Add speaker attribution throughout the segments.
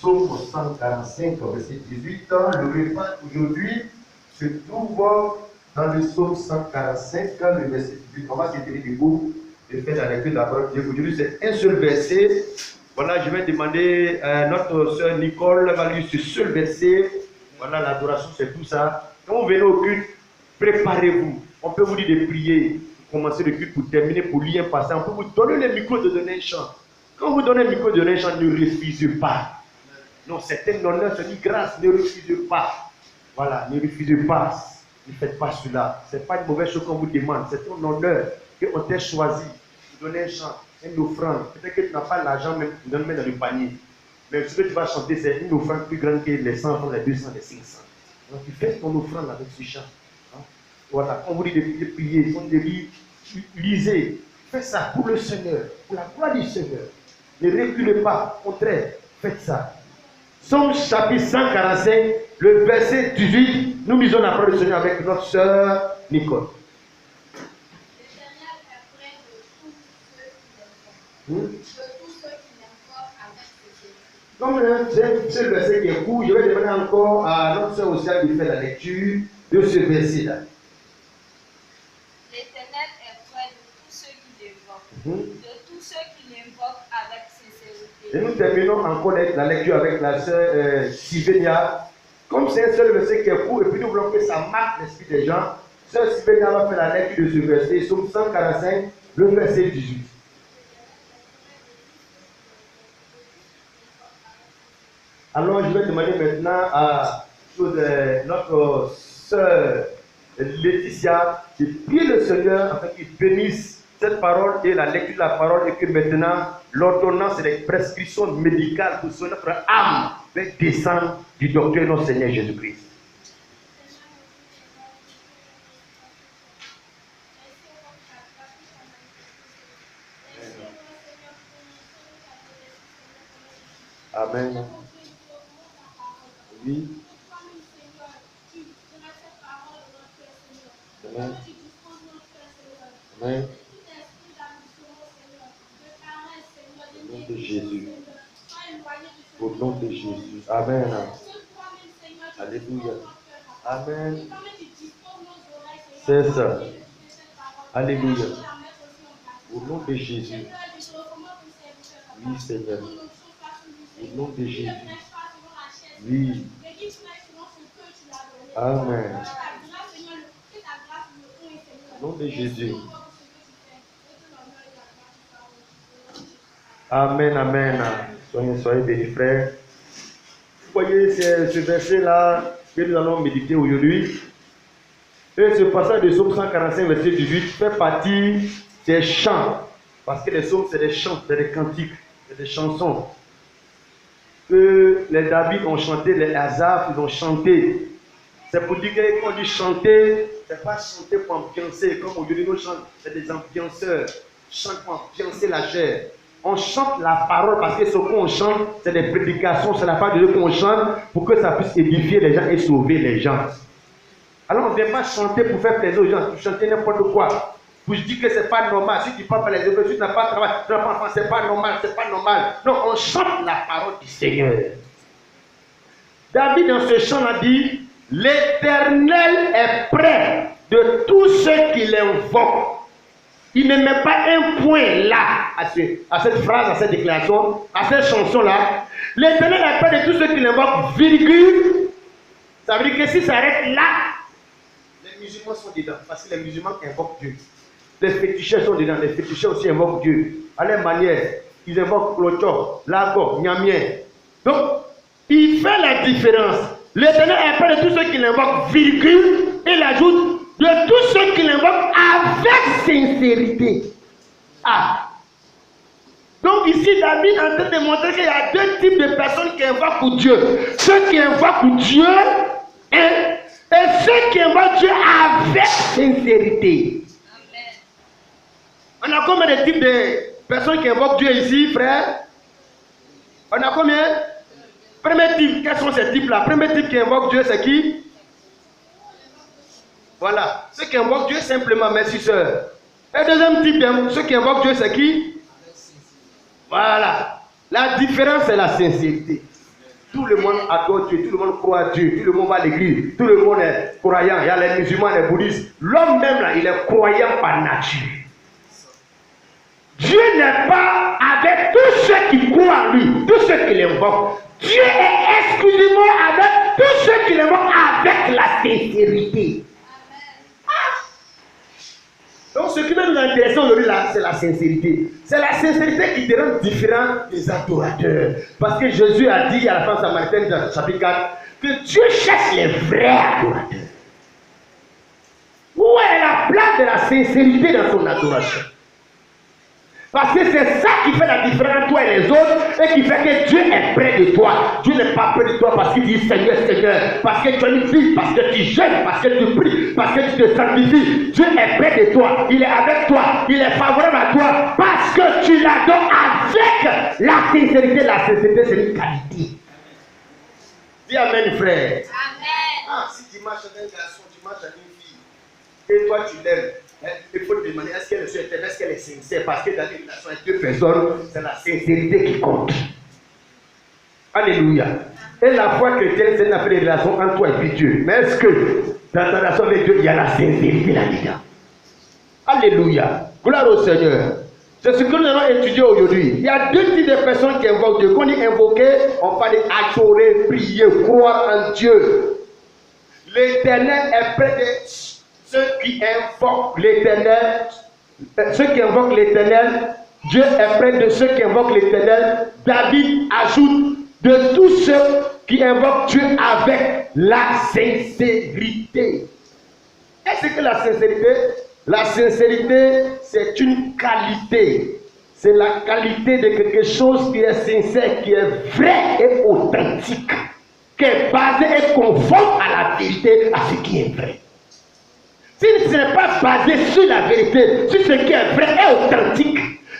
Speaker 1: Psaume 145, verset 18. Le repas aujourd'hui se trouve dans le psaume 145, le verset 18. On va se tenir debout et faire la lecture de la parole de Dieu. Aujourd'hui, c'est un seul verset. Voilà, je vais demander à notre soeur Nicole va lire ce seul verset. Voilà, l'adoration, c'est tout ça. Quand vous venez au culte, préparez-vous. On peut vous dire de prier, commencer le culte pour terminer, pour lire un passage. On peut vous donner le micro de donner un chant. Quand vous donnez le micro de donner un chant, ne refusez pas. Non, c'est un honneur, c'est une grâce, ne refusez pas. Voilà, ne refusez pas. Ne faites pas cela. Ce n'est pas une mauvaise chose qu'on vous demande. C'est un honneur qu'on t'ait choisi de donner un chant, une offrande. Peut-être que tu n'as pas l'argent, même tu donnes même dans le panier. Mais ce que tu vas chanter, c'est une offrande plus grande que les 100 francs, les 200, les 500. Donc tu fais ton offrande avec ce chant. Hein? Voilà, on vous dit de prier, on dit de lisez. Faites ça pour le Seigneur, pour la gloire du Seigneur. Ne reculez pas, au contraire, faites ça. Psaume chapitre 145, le verset 18, nous misons la parole du Seigneur avec notre sœur Nicole.
Speaker 2: L'Éternel est près de tous ceux qui l'invoquent avec sincérité.
Speaker 1: Comme c'est le verset qui est court, je vais demander encore à notre sœur aussi de faire la lecture de ce verset-là.
Speaker 2: L'Éternel est près de tous ceux qui l'invoquent, de tous ceux qui l'invoquent avec sincérité.
Speaker 1: Et nous terminons encore la lecture avec la sœur Sylvania. Comme c'est un seul verset qui est court, et puis nous voulons que ça marque l'esprit des gens, sœur Sylvania va faire la lecture de ce verset, Psaume 145, le verset 18. Alors je vais demander maintenant à notre sœur Laetitia de prier le Seigneur afin qu'il bénisse cette parole et la lecture de la parole, et que maintenant l'ordonnance et les prescriptions médicales pour soigner notre âme va descendre du docteur notre Seigneur Jésus-Christ. Amen. Oui. Amen. Amen. Au nom de Jésus. Au nom de Jésus. Amen. Alléluia. Amen. C'est ça. Alléluia. Au nom de Jésus. Oui, Seigneur. Au nom de Jésus. Oui. Amen. Au nom de Jésus. Amen, amen. Soyez bénis, frères. Vous voyez, c'est ce verset-là que nous allons méditer aujourd'hui. Et ce passage de Psaume 145, verset 18, fait partie des chants. Parce que les psaumes, c'est des chants, c'est des cantiques, c'est des chansons que les David ont chanté, les Asaph, ils ont chanté. C'est pour dire que quand on dit chanter, ce n'est pas chanter pour ambiancer, comme aujourd'hui nous chantons, c'est des ambianceurs, chantent pour ambiancer la chair. On chante la parole parce que ce qu'on chante, c'est des prédications, c'est la parole de Dieu qu'on chante pour que ça puisse édifier les gens et sauver les gens. Alors on ne vient pas chanter pour faire plaisir aux gens, pour chanter n'importe quoi. Pour dire que ce n'est pas normal, si tu ne parles pas les autres, si tu n'as pas de travail, tu n'as pas d'enfant, ce n'est pas normal, c'est pas normal. Non, on chante la parole du Seigneur. David dans ce chant a dit, l'Éternel est près de tous ceux qui l'invoquent. Il ne met pas un point là à cette phrase, à cette déclaration, à cette chanson-là. L'Éternel est près de tous ceux qui l'invoquent, virgule. Ça veut dire que si ça arrête là, les musulmans sont dedans. Parce que les musulmans invoquent Dieu. Les féticheurs sont dedans. Les féticheurs aussi invoquent Dieu. À leur manière, ils invoquent Klochok, Lago, Nyamien. Donc, il fait la différence. L'Éternel est près de tous ceux qui l'invoquent, virgule, et il ajoute de tous ceux qui l'invoquent avec sincérité. Ah. Donc ici, David est en train de montrer qu'il y a deux types de personnes qui invoquent Dieu. Ceux qui invoquent Dieu et ceux qui invoquent Dieu avec sincérité. Amen. On a combien de types de personnes qui invoquent Dieu ici, frère? On a combien? Premier type, quels sont ces types-là? Premier type qui invoque Dieu, c'est qui? Voilà. Ceux qui invoquent Dieu simplement, merci sœur. Et deuxième type, ceux qui invoquent Dieu, c'est qui? Voilà. La différence, c'est la sincérité. Tout le monde adore Dieu, tout le monde croit à Dieu, tout le monde va à l'église, tout le monde est croyant. Il y a les musulmans, les bouddhistes. L'homme même là, il est croyant par nature. Dieu n'est pas avec tous ceux qui croient en lui, tous ceux qui l'invoquent. Dieu est exclusivement avec tous ceux qui l'invoquent avec la sincérité. Donc ce qui va nous intéresser aujourd'hui là, c'est la sincérité. C'est la sincérité qui te rend différent des adorateurs. Parce que Jésus a dit à la femme samaritaine dans le chapitre 4 que Dieu cherche les vrais adorateurs. Où est la place de la sincérité dans son adoration? Parce que c'est ça qui fait la différence entre toi et les autres et qui fait que Dieu est près de toi. Dieu n'est pas près de toi parce qu'il dit Seigneur, Seigneur, parce que tu as une vie, parce que tu jeûnes, parce que tu pries, parce que tu te sanctifies. Dieu est près de toi, il est avec toi, il est favorable à toi parce que tu l'adores avec la sincérité. La sincérité, c'est une qualité. Dis Amen, frère. Amen. Ah, si tu marches avec un garçon, tu marches avec une fille, et toi tu l'aimes. Il faut te demander est-ce qu'elle est sincère, parce que dans une relation avec deux personnes, c'est la sincérité qui compte. Alléluia. Et la foi chrétienne, c'est une affaire de relation entre toi et puis Dieu. Mais est-ce que dans ta relation avec Dieu, il y a la sincérité là-dedans? Alléluia. Gloire au Seigneur. C'est ce que nous allons étudier aujourd'hui. Il y a deux types de personnes qui invoquent Dieu. Quand on dit invoquer, on parle d'adorer, prier, croire en Dieu. L'Éternel est près de ceux qui invoquent l'Éternel. Ceux qui invoquent l'Éternel, Dieu est près de ceux qui invoquent l'Éternel. David ajoute de tous ceux qui invoquent Dieu avec la sincérité. Qu'est-ce que la sincérité? La sincérité, c'est une qualité. C'est la qualité de quelque chose qui est sincère, qui est vrai et authentique, qui est basé et conforme à la vérité, à ce qui est vrai. Si ce n'est pas basé sur la vérité, sur ce qui est vrai et authentique,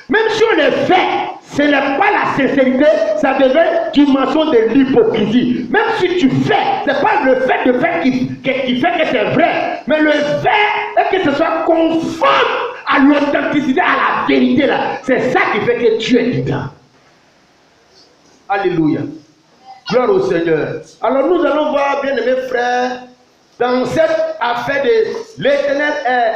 Speaker 1: même si on le fait, ce n'est pas la sincérité, ça devient une dimension de l'hypocrisie. Même si tu fais, ce n'est pas le fait de faire qui fait que c'est vrai, mais le fait est que ce soit conforme à l'authenticité, à la vérité là. C'est ça qui fait que Dieu est dedans. Alléluia. Gloire au Seigneur. Alors nous allons voir, bien aimés frères, dans cette affaire de l'Éternel est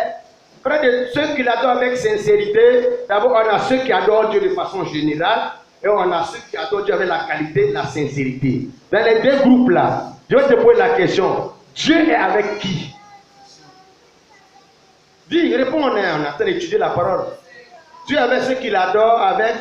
Speaker 1: près de ceux qui l'adorent avec sincérité. D'abord, on a ceux qui adorent Dieu de façon générale et on a ceux qui adorent Dieu avec la qualité, la sincérité. Dans les deux groupes là, je vais te poser la question. Dieu est avec qui? Dis, réponds, on est en train d'étudier la parole. Dieu est avec ceux qui l'adorent avec,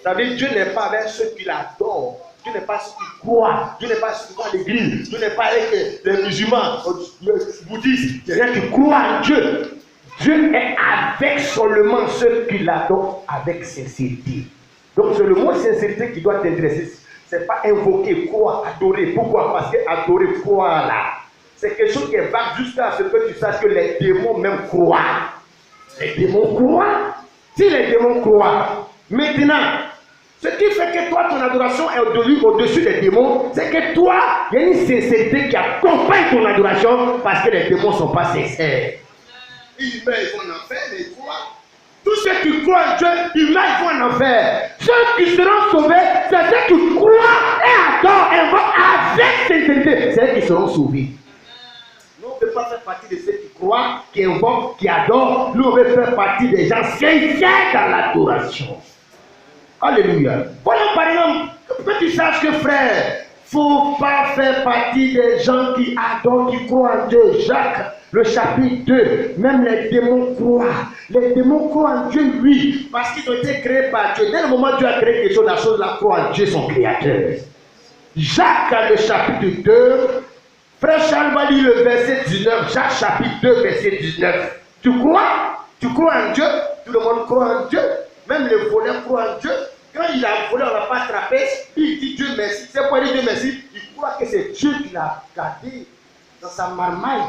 Speaker 1: ça veut dire Dieu n'est pas avec ceux qui l'adorent. Dieu n'est pas ceux qui croient. Dieu n'est pas ceux qui croient à l'église. Dieu n'est pas avec les musulmans, les bouddhistes, les gens qui croient en Dieu. Dieu est avec seulement ceux qui l'adorent avec sincérité. Donc c'est le mot sincérité qui doit t'intéresser. Ce n'est pas invoquer, croire, adorer. Pourquoi? Parce que adorer, croire là, c'est quelque chose qui est vague jusqu'à ce que tu saches que les démons même croient. Les démons croient. Si les démons croient, maintenant, ce qui fait que toi, ton adoration est au-dessus des démons, c'est que toi, il y a une sincérité qui accompagne ton adoration parce que les démons ne sont pas sincères. Ils meurent, ils vont en enfer, mais ils croient. Tous ceux qui croient en Dieu, ils meurent, ils vont en enfer. Ceux qui seront sauvés, c'est ceux qui croient et adorent et vont avec sincérité. C'est ceux qui seront sauvés. Nous, on ne peut pas faire partie de ceux qui croient, qui invoquent, qui adorent. Nous, on veut faire partie des gens sincères dans l'adoration. Alléluia. Voilà par exemple, que tu saches que frère, il ne faut pas faire partie des gens qui adorent, qui croient en Dieu. Jacques, le chapitre 2, même les démons croient. Les démons croient en Dieu, oui, parce qu'ils ont été créés par Dieu. Dès le moment où Dieu a créé quelque chose, la chose là croit en Dieu, son créateur. Jacques, le chapitre 2, frère Charles va lire le verset 19, Jacques chapitre 2, verset 19. Tu crois? Tu crois en Dieu? Tout le monde croit en Dieu. Même les voleurs croient en Dieu. Quand il a volé, on ne l'a pas attrapé. Il dit Dieu merci. C'est pourquoi il dit Dieu merci. Il croit que c'est Dieu qui l'a gardé dans sa marmaille.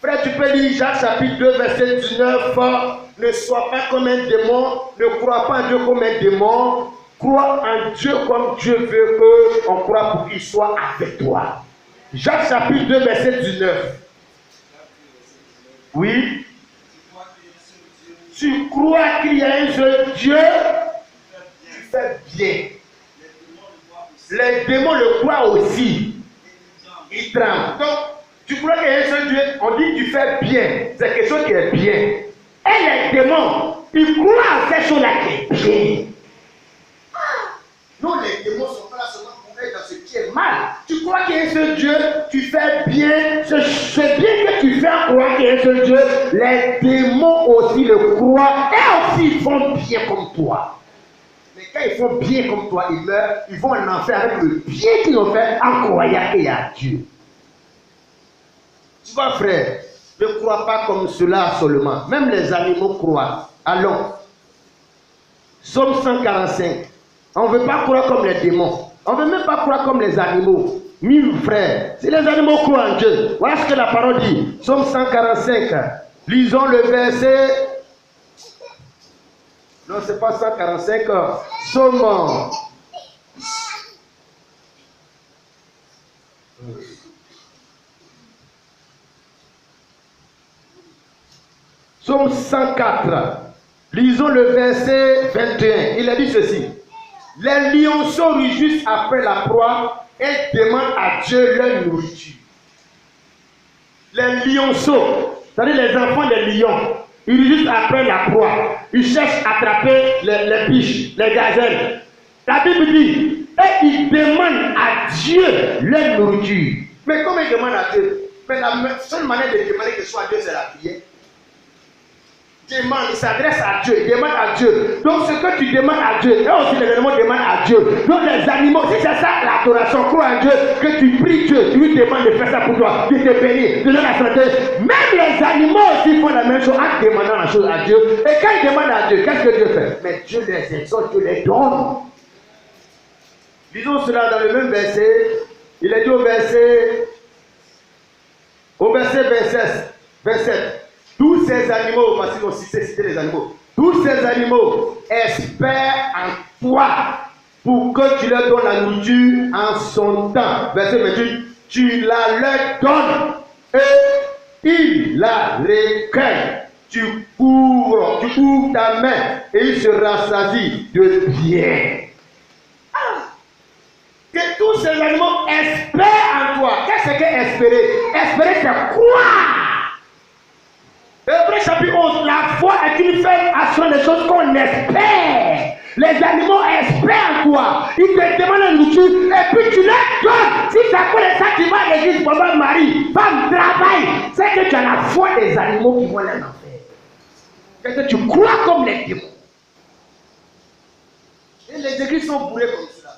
Speaker 1: Frère, tu peux lire Jacques chapitre 2, verset 19. Ne sois pas comme un démon. Ne crois pas en Dieu comme un démon. Crois en Dieu comme Dieu veut qu'on croit pour qu'il soit avec toi. Jacques chapitre 2, verset 19. Oui. Tu crois qu'il y a un seul Dieu, tu fais bien.
Speaker 3: Les démons le croient aussi. Ils tremblent. Donc, tu crois qu'il y a un seul Dieu, on dit que tu fais bien. C'est quelque chose qui est bien. Et les démons, ils croient en cette chose-là qui est bien. Non, les démons sont pas là seulement pour être dans ce qui est mal. Tu crois qu'il y a un seul Dieu, tu fais bien. C'est bien que tu fais croire qu'il y a un seul Dieu. Les démons aussi le croient. Et aussi, ils font bien comme toi. Mais quand ils font bien comme toi, ils meurent, ils vont en enfer avec le bien qu'ils ont fait en croyant qu'il y a Dieu. Tu vois, frère, ne crois pas comme cela seulement. Même les animaux croient. Allons. Psaume 145. On ne veut pas croire comme les démons. On ne veut même pas croire comme les animaux. Mille frères. Si les animaux croient en Dieu, voilà ce que la parole dit. Psaume 145. Lisons le verset. Non, ce n'est pas 145. Psaume. Psaume 104. Lisons le verset 21. Il a dit ceci. Les lionceaux rugissent après la proie et demandent à Dieu leur nourriture. Les lionceaux, c'est-à-dire les enfants des lions, ils rugissent après la proie. Ils cherchent à attraper les biches, les gazelles. La Bible dit, et ils demandent à Dieu leur nourriture. Mais comment ils demandent à Dieu? Mais la seule manière de demander que ce soit Dieu, c'est la prière. Demande, il s'adresse à Dieu, il demande à Dieu. Donc ce que tu demandes à Dieu, et aussi les animaux demandent à Dieu. Donc les animaux, si c'est ça l'adoration, crois en Dieu, que tu pries Dieu, tu lui demandes de faire ça pour toi, de te bénir, de donner la santé. Même les animaux aussi font la même chose en demandant la chose à Dieu. Et quand ils demandent à Dieu, qu'est-ce que Dieu fait? Mais Dieu les exauce, Dieu les donne. Disons cela dans le même verset. Il est dit au verset 27. Tous ces animaux, parce qu'ils ont cité les animaux, tous ces animaux espèrent en toi pour que tu leur donnes la nourriture en son temps. Verset 28, tu la leur donnes et ils la recueillent. Tu ouvres ta main et il se rassasie de bien. Que tous ces animaux espèrent en toi. Qu'est-ce que espérer? Espérer, c'est croire. Hébreux chapitre 11, la foi est une ferme action des choses qu'on espère. Les animaux espèrent en toi. Ils te demandent la nourriture et puis tu leur donnes. Si ça connaît ça, tu vas à l'église, papa, Marie, femme, travail. C'est que tu as la foi des animaux qui vont aller en enfer. C'est que tu crois comme les démons. Et les églises sont bourrées comme cela.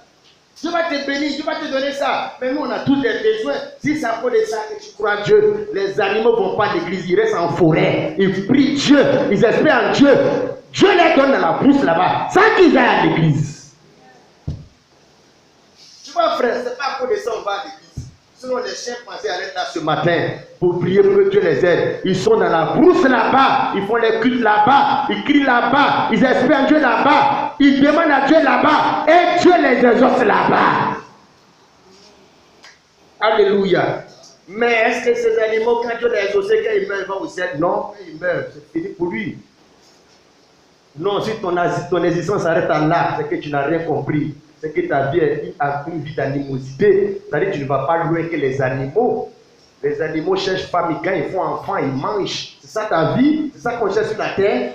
Speaker 3: Dieu va te bénir, Dieu va te donner ça. Mais nous, on a tous des besoins. Si ça peut de ça que tu crois en Dieu, les animaux ne vont pas à l'église, ils restent en forêt. Ils prient Dieu, ils espèrent en Dieu. Dieu les donne dans la brousse là-bas, sans qu'ils aillent à l'église. Tu vois, frère, c'est pas à cause de ça qu'on va à l'église. Sinon, les chiens pensaient arrêter là ce matin pour prier pour que Dieu les aide. Ils sont dans la brousse là-bas, ils font les cultes là-bas, ils crient là-bas, ils espèrent en Dieu là-bas, ils demandent à Dieu là-bas, et Dieu les exauce là-bas. Alléluia. Mais est-ce que ces animaux, quand Dieu les exauce, quand ils meurent, ils vont au ciel? Non, quand ils meurent, c'est fini pour lui. Non, si ton existence s'arrête là, c'est que tu n'as rien compris. C'est que ta vie est une vie d'animosité. C'est-à-dire que tu ne vas pas loin que les animaux. Les animaux cherchent femme, et quand ils font enfant, ils mangent. C'est ça ta vie, c'est ça qu'on cherche sur la terre.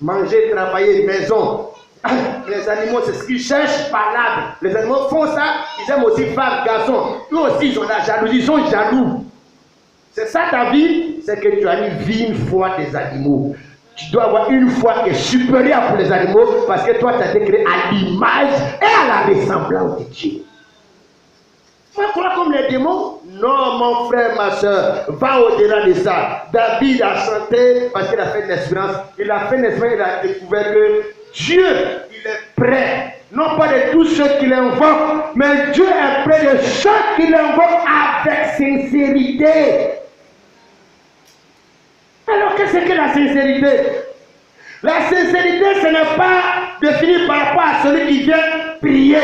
Speaker 3: Manger, travailler, maison. Les animaux, c'est ce qu'ils cherchent par l'arbre. Les animaux font ça, ils aiment aussi femmes, garçons. Eux aussi, ils ont la jalousie, ils sont jaloux. C'est ça ta vie, c'est que tu as une vie, une foi des animaux. Tu dois avoir une foi qui est supérieure pour les animaux parce que toi, tu as été créé à l'image et à la ressemblance de Dieu. Tu vas croire comme les démons? Non, mon frère, ma soeur, va au-delà de ça. David a chanté parce qu'il a fait une espérance. Il a fait une espérance, il a découvert que Dieu, il est prêt. Non pas de tous ceux qui l'invoquent, mais Dieu est près de ceux qui l'invoquent avec sincérité. Alors, qu'est-ce que la sincérité? La sincérité, ce n'est pas défini par rapport à celui qui vient prier.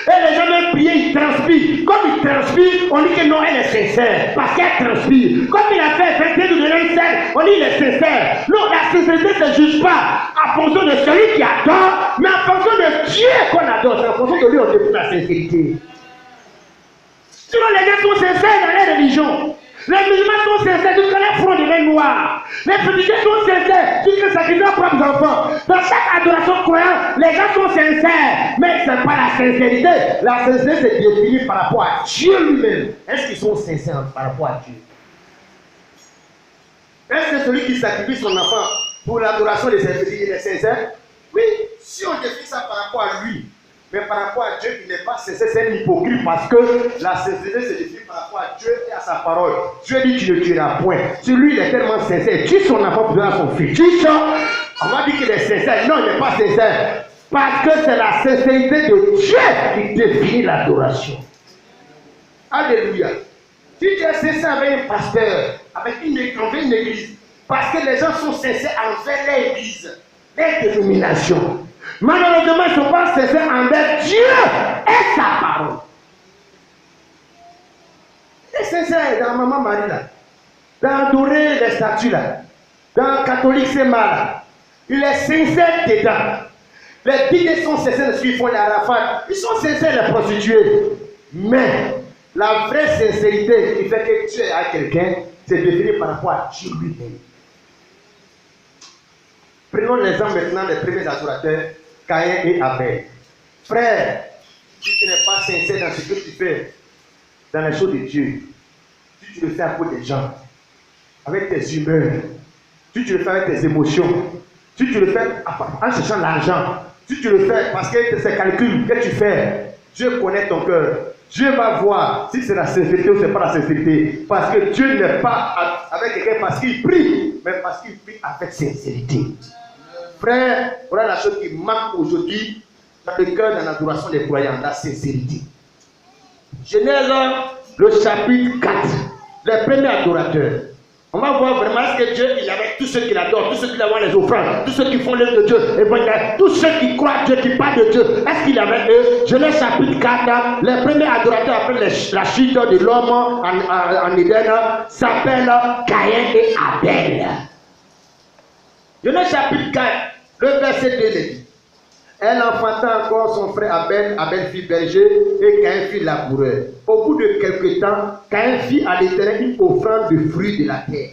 Speaker 3: Et les gens viennent prier, ils transpirent. Comme ils transpirent, on dit que non, elle est sincère. Parce qu'elle transpire. Comme il a fait 21 de l'année, on dit qu'il est sincère. Non, la sincérité ne se juge pas en fonction de celui qui adore, mais en fonction de Dieu qu'on adore. C'est en fonction de lui on définit la sincérité. Sinon, les gens sont sincères dans les religions. Les musulmans sont sincères jusqu'à les front de l'air noir. Les chrétiens sont sincères jusqu'à sacrifier leurs propres enfants. Dans chaque adoration croyante, les gens sont sincères. Mais ce n'est pas la sincérité. La sincérité c'est définie par rapport à Dieu lui-même. Est-ce qu'ils sont sincères par rapport à Dieu? Est-ce que celui qui sacrifie son enfant pour l'adoration des saintetés, il est sincère? Oui, si on définit ça par rapport à lui. Mais par rapport à Dieu, il n'est pas sincère, c'est un hypocrite parce que la sincérité se définit par rapport à Dieu et à sa parole. Dieu dit tu ne tueras point. Celui il est tellement sincère, tue son enfant pour donner à son fils. Tue ça, on va dire qu'il est sincère. Non, il n'est pas sincère. Parce que c'est la sincérité de Dieu qui définit l'adoration. Alléluia. Si tu es sincère avec un pasteur, avec une église, parce que les gens sont sincères envers l'église, les dénominations. Malheureusement, ils ne sont pas sincères envers Dieu et sa parole. Il est sincère dans Maman Marie là, dans adorer les statues là, dans catholique c'est mal. Il est sincère dedans. Les bidets sont sincères de ce qu'ils font les Arafat. Ils sont sincères les prostituées. Mais la vraie sincérité qui fait que Dieu a quelqu'un, c'est défini par rapport à Dieu lui-même. Prenons l'exemple maintenant des premiers adorateurs, Caïn et Abel. Frère, si tu n'es pas sincère dans ce que tu fais, dans les choses de Dieu, si tu le fais à cause des gens, avec tes humeurs, si tu le fais avec tes émotions, si tu le fais en cherchant l'argent, si tu le fais parce que c'est calcul que tu fais, Dieu connaît ton cœur. Dieu va voir si c'est la sincérité ou c'est pas la sincérité. Parce que Dieu n'est pas avec quelqu'un parce qu'il prie, mais parce qu'il prie avec sincérité. Frère, voilà la chose qui manque aujourd'hui dans le cœur de l'adoration des croyants, la sincérité. Genèse, le chapitre 4, les premiers adorateurs. On va voir vraiment ce que Dieu, il avait tous ceux qui l'adorent, tous ceux qui l'adorent les offrandes, tous ceux qui font l'œuvre de Dieu, tous ceux qui croient à Dieu, qui parlent de Dieu. Est-ce qu'il avait eux? Genèse chapitre 4, les premiers adorateurs après la chute de l'homme en Éden s'appellent Caïn et Abel. Genèse chapitre 4, le verset 2 dit. Elle enfanta encore son frère Abel, Abel fit berger et Caïn fit laboureur. Au bout de quelque temps, Caïn fit à l'Éternel une offrande de fruits de la terre.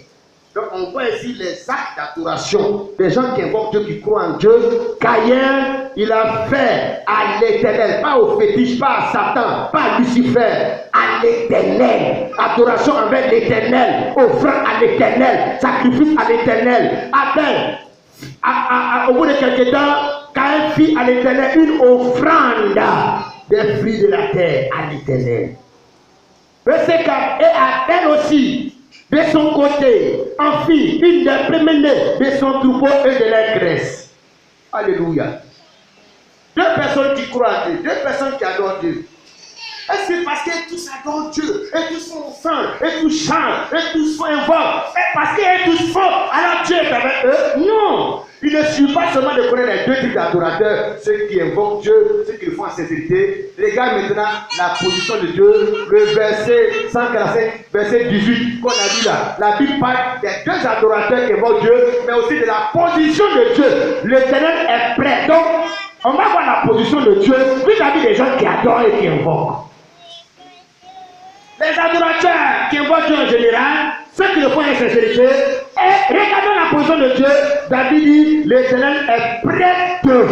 Speaker 3: Donc on voit ici les actes d'adoration des gens qui invoquent Dieu, qui croient en Dieu. Caïn, il a fait à l'Éternel, pas au fétiche, pas à Satan, pas à Lucifer, à l'Éternel. Adoration envers l'Éternel, offrande à l'Éternel, sacrifice à l'Éternel. Abel, au bout de quelque temps, Caïn fit à l'Éternel une offrande des fruits de la terre à l'Éternel. Verset 4. Et Abel aussi, de son côté, en fit une des premiers-nés de son troupeau et de la graisse. Alléluia. Deux personnes qui croient à Dieu, deux personnes qui adorent Dieu. Est-ce que parce que tous adorent Dieu, et tous sont saints, et tous chantent, et tous sont invoquent, et parce qu'ils tous font, alors Dieu est avec eux? Non! Il ne suffit pas seulement de connaître les deux types d'adorateurs, ceux qui invoquent Dieu, ceux qui le font en sincérité. Regarde maintenant la position de Dieu, le verset 145, verset 18 qu'on a vu là. La Bible parle des deux adorateurs qui invoquent Dieu, mais aussi de la position de Dieu. L'Éternel est prêt. Donc, on va voir la position de Dieu vis-à-vis des gens qui adorent et qui invoquent. Les adorateurs qui invoquent Dieu en général, ceux qui le font en sincérité, et regardons la position de Dieu. David dit, l'Éternel est près d'eux.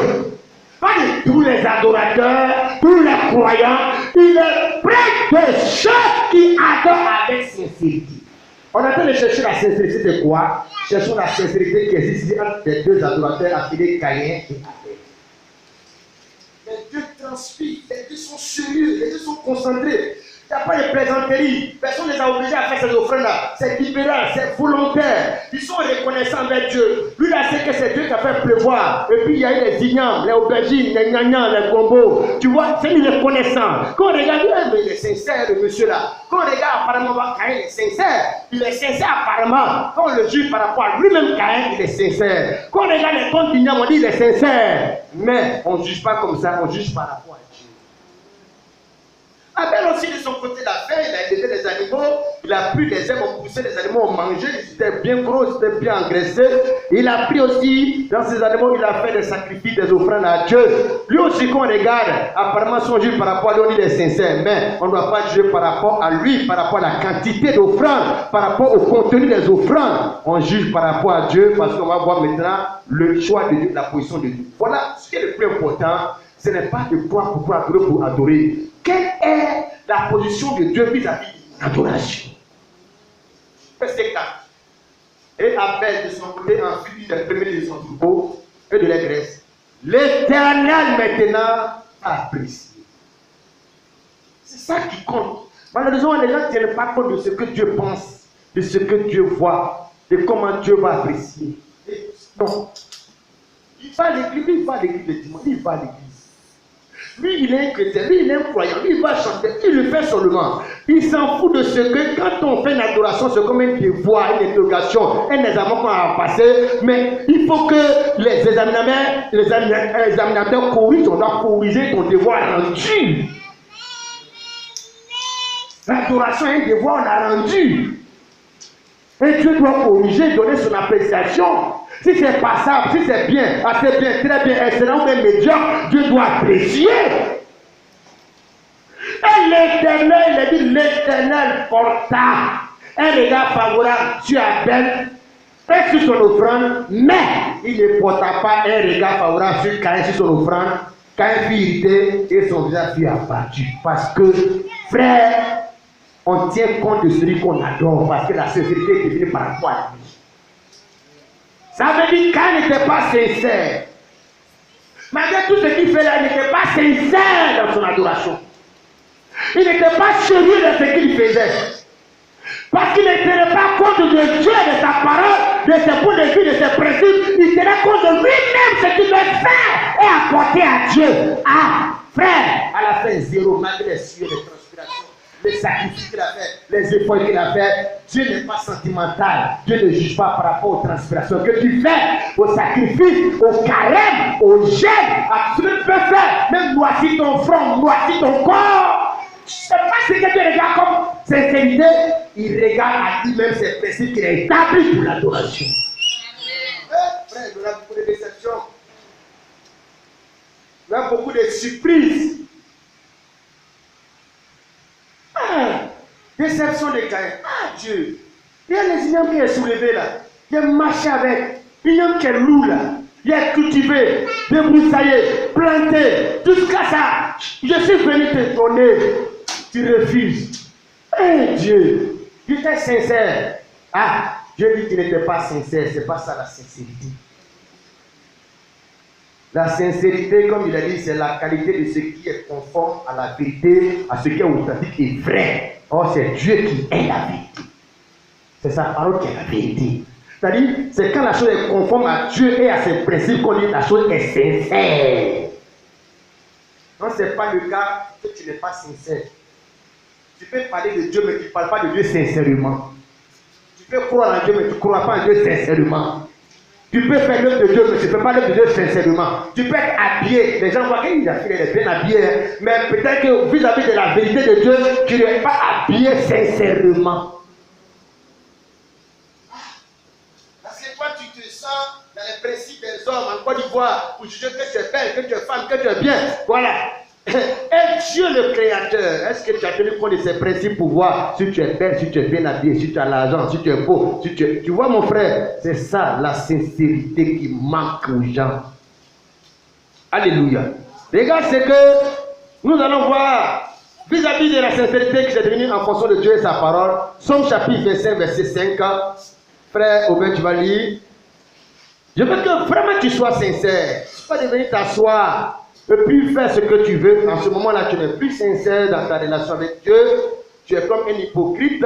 Speaker 3: Pas de tous les adorateurs, tous les croyants, il est près de ceux qui adorent avec sincérité. On est en train de chercher la sincérité de quoi? Cherchons la sincérité qui existe ici entre les deux adorateurs appelés Caïn et Abel. Les deux transpirent, les deux sont sérieux, les deux sont concentrés. Il n'y a pas de plaisanterie. Personne ne les a obligés à faire ces offrandes-là. C'est libéral, c'est volontaire. Ils sont reconnaissants avec Dieu. Lui, il a sait que c'est Dieu qui a fait pleuvoir. Et puis, il y a eu les ignames, les aubergines, les gnagnans, les combos. Tu vois, c'est lui reconnaissant. Quand on regarde, mais il est sincère, le monsieur-là. Quand on regarde, apparemment, Caïn est sincère. Il est sincère, apparemment. Quand on le juge par rapport à lui-même, Caïn, il est sincère. Quand on regarde les comptes d'ignames, on dit il est sincère. Mais on ne juge pas comme ça, on juge par rapport à Dieu. Abel aussi de son côté l'a fait, il a aidé les animaux, il a pris les herbes, on poussait, les animaux ont mangé, ils étaient bien gros, ils étaient bien engraissés. Il a pris aussi, dans ces animaux, il a fait des sacrifices, des offrandes à Dieu. Lui aussi qu'on regarde, apparemment son juge par rapport à lui, on est sincère, mais on ne doit pas juger par rapport à lui, par rapport à la quantité d'offrandes, par rapport au contenu des offrandes. On juge par rapport à Dieu, parce qu'on va voir maintenant le choix de Dieu, la position de Dieu. Voilà ce qui est le plus important. Ce n'est pas de croire pour adorer. Quelle est la position de Dieu vis-à-vis de l'adoration? Verset 4. Et Abel de son côté enfuit les premiers de son troupeau et de la graisse. L'Éternel maintenant apprécie. C'est ça qui compte. Malheureusement, les gens ne tiennent pas compte de ce que Dieu pense, de ce que Dieu voit, de comment Dieu va apprécier. Et non. Il va à l'église, il va à l'église le dimanche, il va à l'église. Lui, il est un chrétien, lui, il est un croyant, lui, il va chanter, il le fait seulement. Il s'en fout de ce que, quand on fait une adoration, c'est comme un devoir, une interrogation, un examen qu'on a passé. Mais il faut que les examinateurs corrigent, on doit corriger ton devoir rendu. L'adoration est un devoir, on a rendu. Et Dieu doit corriger, donner son appréciation. Si c'est passable, si c'est bien, assez bien, très bien, excellent ou bien médiocre, Dieu doit apprécier. Et l'Éternel, il a dit, l'Éternel porta un regard favorable sur Abel et sur son offrande, mais il ne porta pas un regard favorable sur Caïn, sur son offrande. Caïn fut irrité et son visage fut abattu. Parce que, frère, on tient compte de celui qu'on adore, parce que la sincérité est définie par rapport à lui. Ça veut dire qu'Caïn n'était pas sincère. Malgré tout ce qu'il fait là, il n'était pas sincère dans son adoration. Il n'était pas sérieux dans ce qu'il faisait. Parce qu'il ne tenait pas compte de Dieu, de sa parole, de ses points de vue, de ses principes. Il tenait compte de lui-même, ce qu'il devait faire et apporter à Dieu. Ah, frère, à la fin, zéro, malgré les sueurs, les transpirations, les sacrifices qu'il a fait, les efforts qu'il a fait. Dieu n'est pas sentimental. Dieu ne juge pas par rapport aux transpirations que tu fais, aux sacrifices, aux carêmes, aux jeûnes, à tout ce que tu peux faire. Même noircir ton front, noircir ton corps. Ce n'est pas ce que Dieu regarde comme sincérité. Il regarde à lui-même ses principes qu'il a établis pour l'adoration. Frère, il y a beaucoup de déceptions. Il y a beaucoup de surprises. Déception de Caïn. Ah Dieu. Il y a les ignorants qui est soulevé là. Il a marché avec. Il y a qui est loup là. Il a cultivé, débroussaillé, planté. Jusqu'à ça. Je suis venu te donner. Tu refuses. Eh Dieu. Tu étais sincère. Ah, Dieu dit qu'il n'était pas sincère. C'est pas ça la sincérité. La sincérité, comme il a dit, c'est la qualité de ce qui est conforme à la vérité, à ce qui est authentique et vrai. Or, c'est Dieu qui est la vérité. C'est sa parole qui est la vérité. C'est-à-dire, c'est quand la chose est conforme à Dieu et à ses principes qu'on dit la chose est sincère. Non, ce n'est pas le cas que tu n'es pas sincère. Tu peux parler de Dieu, mais tu ne parles pas de Dieu sincèrement. Tu peux croire en Dieu, mais tu ne crois pas en Dieu sincèrement. Tu peux faire l'œuvre de Dieu, mais tu ne peux pas l'œuvre de Dieu sincèrement. Tu peux être habillé. Les gens voient qu'il est bien habillé. Mais peut-être que vis-à-vis de la vérité de Dieu, tu n'es pas habillé sincèrement. Parce que toi, tu te sens dans les principes des hommes en Côte d'Ivoire pour juger que tu es belle, que tu es femme, que tu es bien. Voilà. Et Dieu le Créateur, est-ce que tu as tenu compte de ces principes pour voir si tu es belle, si tu es bien habillé, si tu as l'argent, si tu es beau, si tu es... Tu vois mon frère, c'est ça la sincérité qui manque aux gens. Alléluia. Regarde ce que nous allons voir vis-à-vis de la sincérité qui s'est devenue en fonction de Dieu et sa parole. Somme chapitre 25, verset 5. Frère Aubin, tu vas lire. Je veux que vraiment tu sois sincère. Tu ne vas pas devenir t'asseoir et puis faire ce que tu veux. En ce moment-là, tu n'es plus sincère dans ta relation avec Dieu. Tu es comme un hypocrite.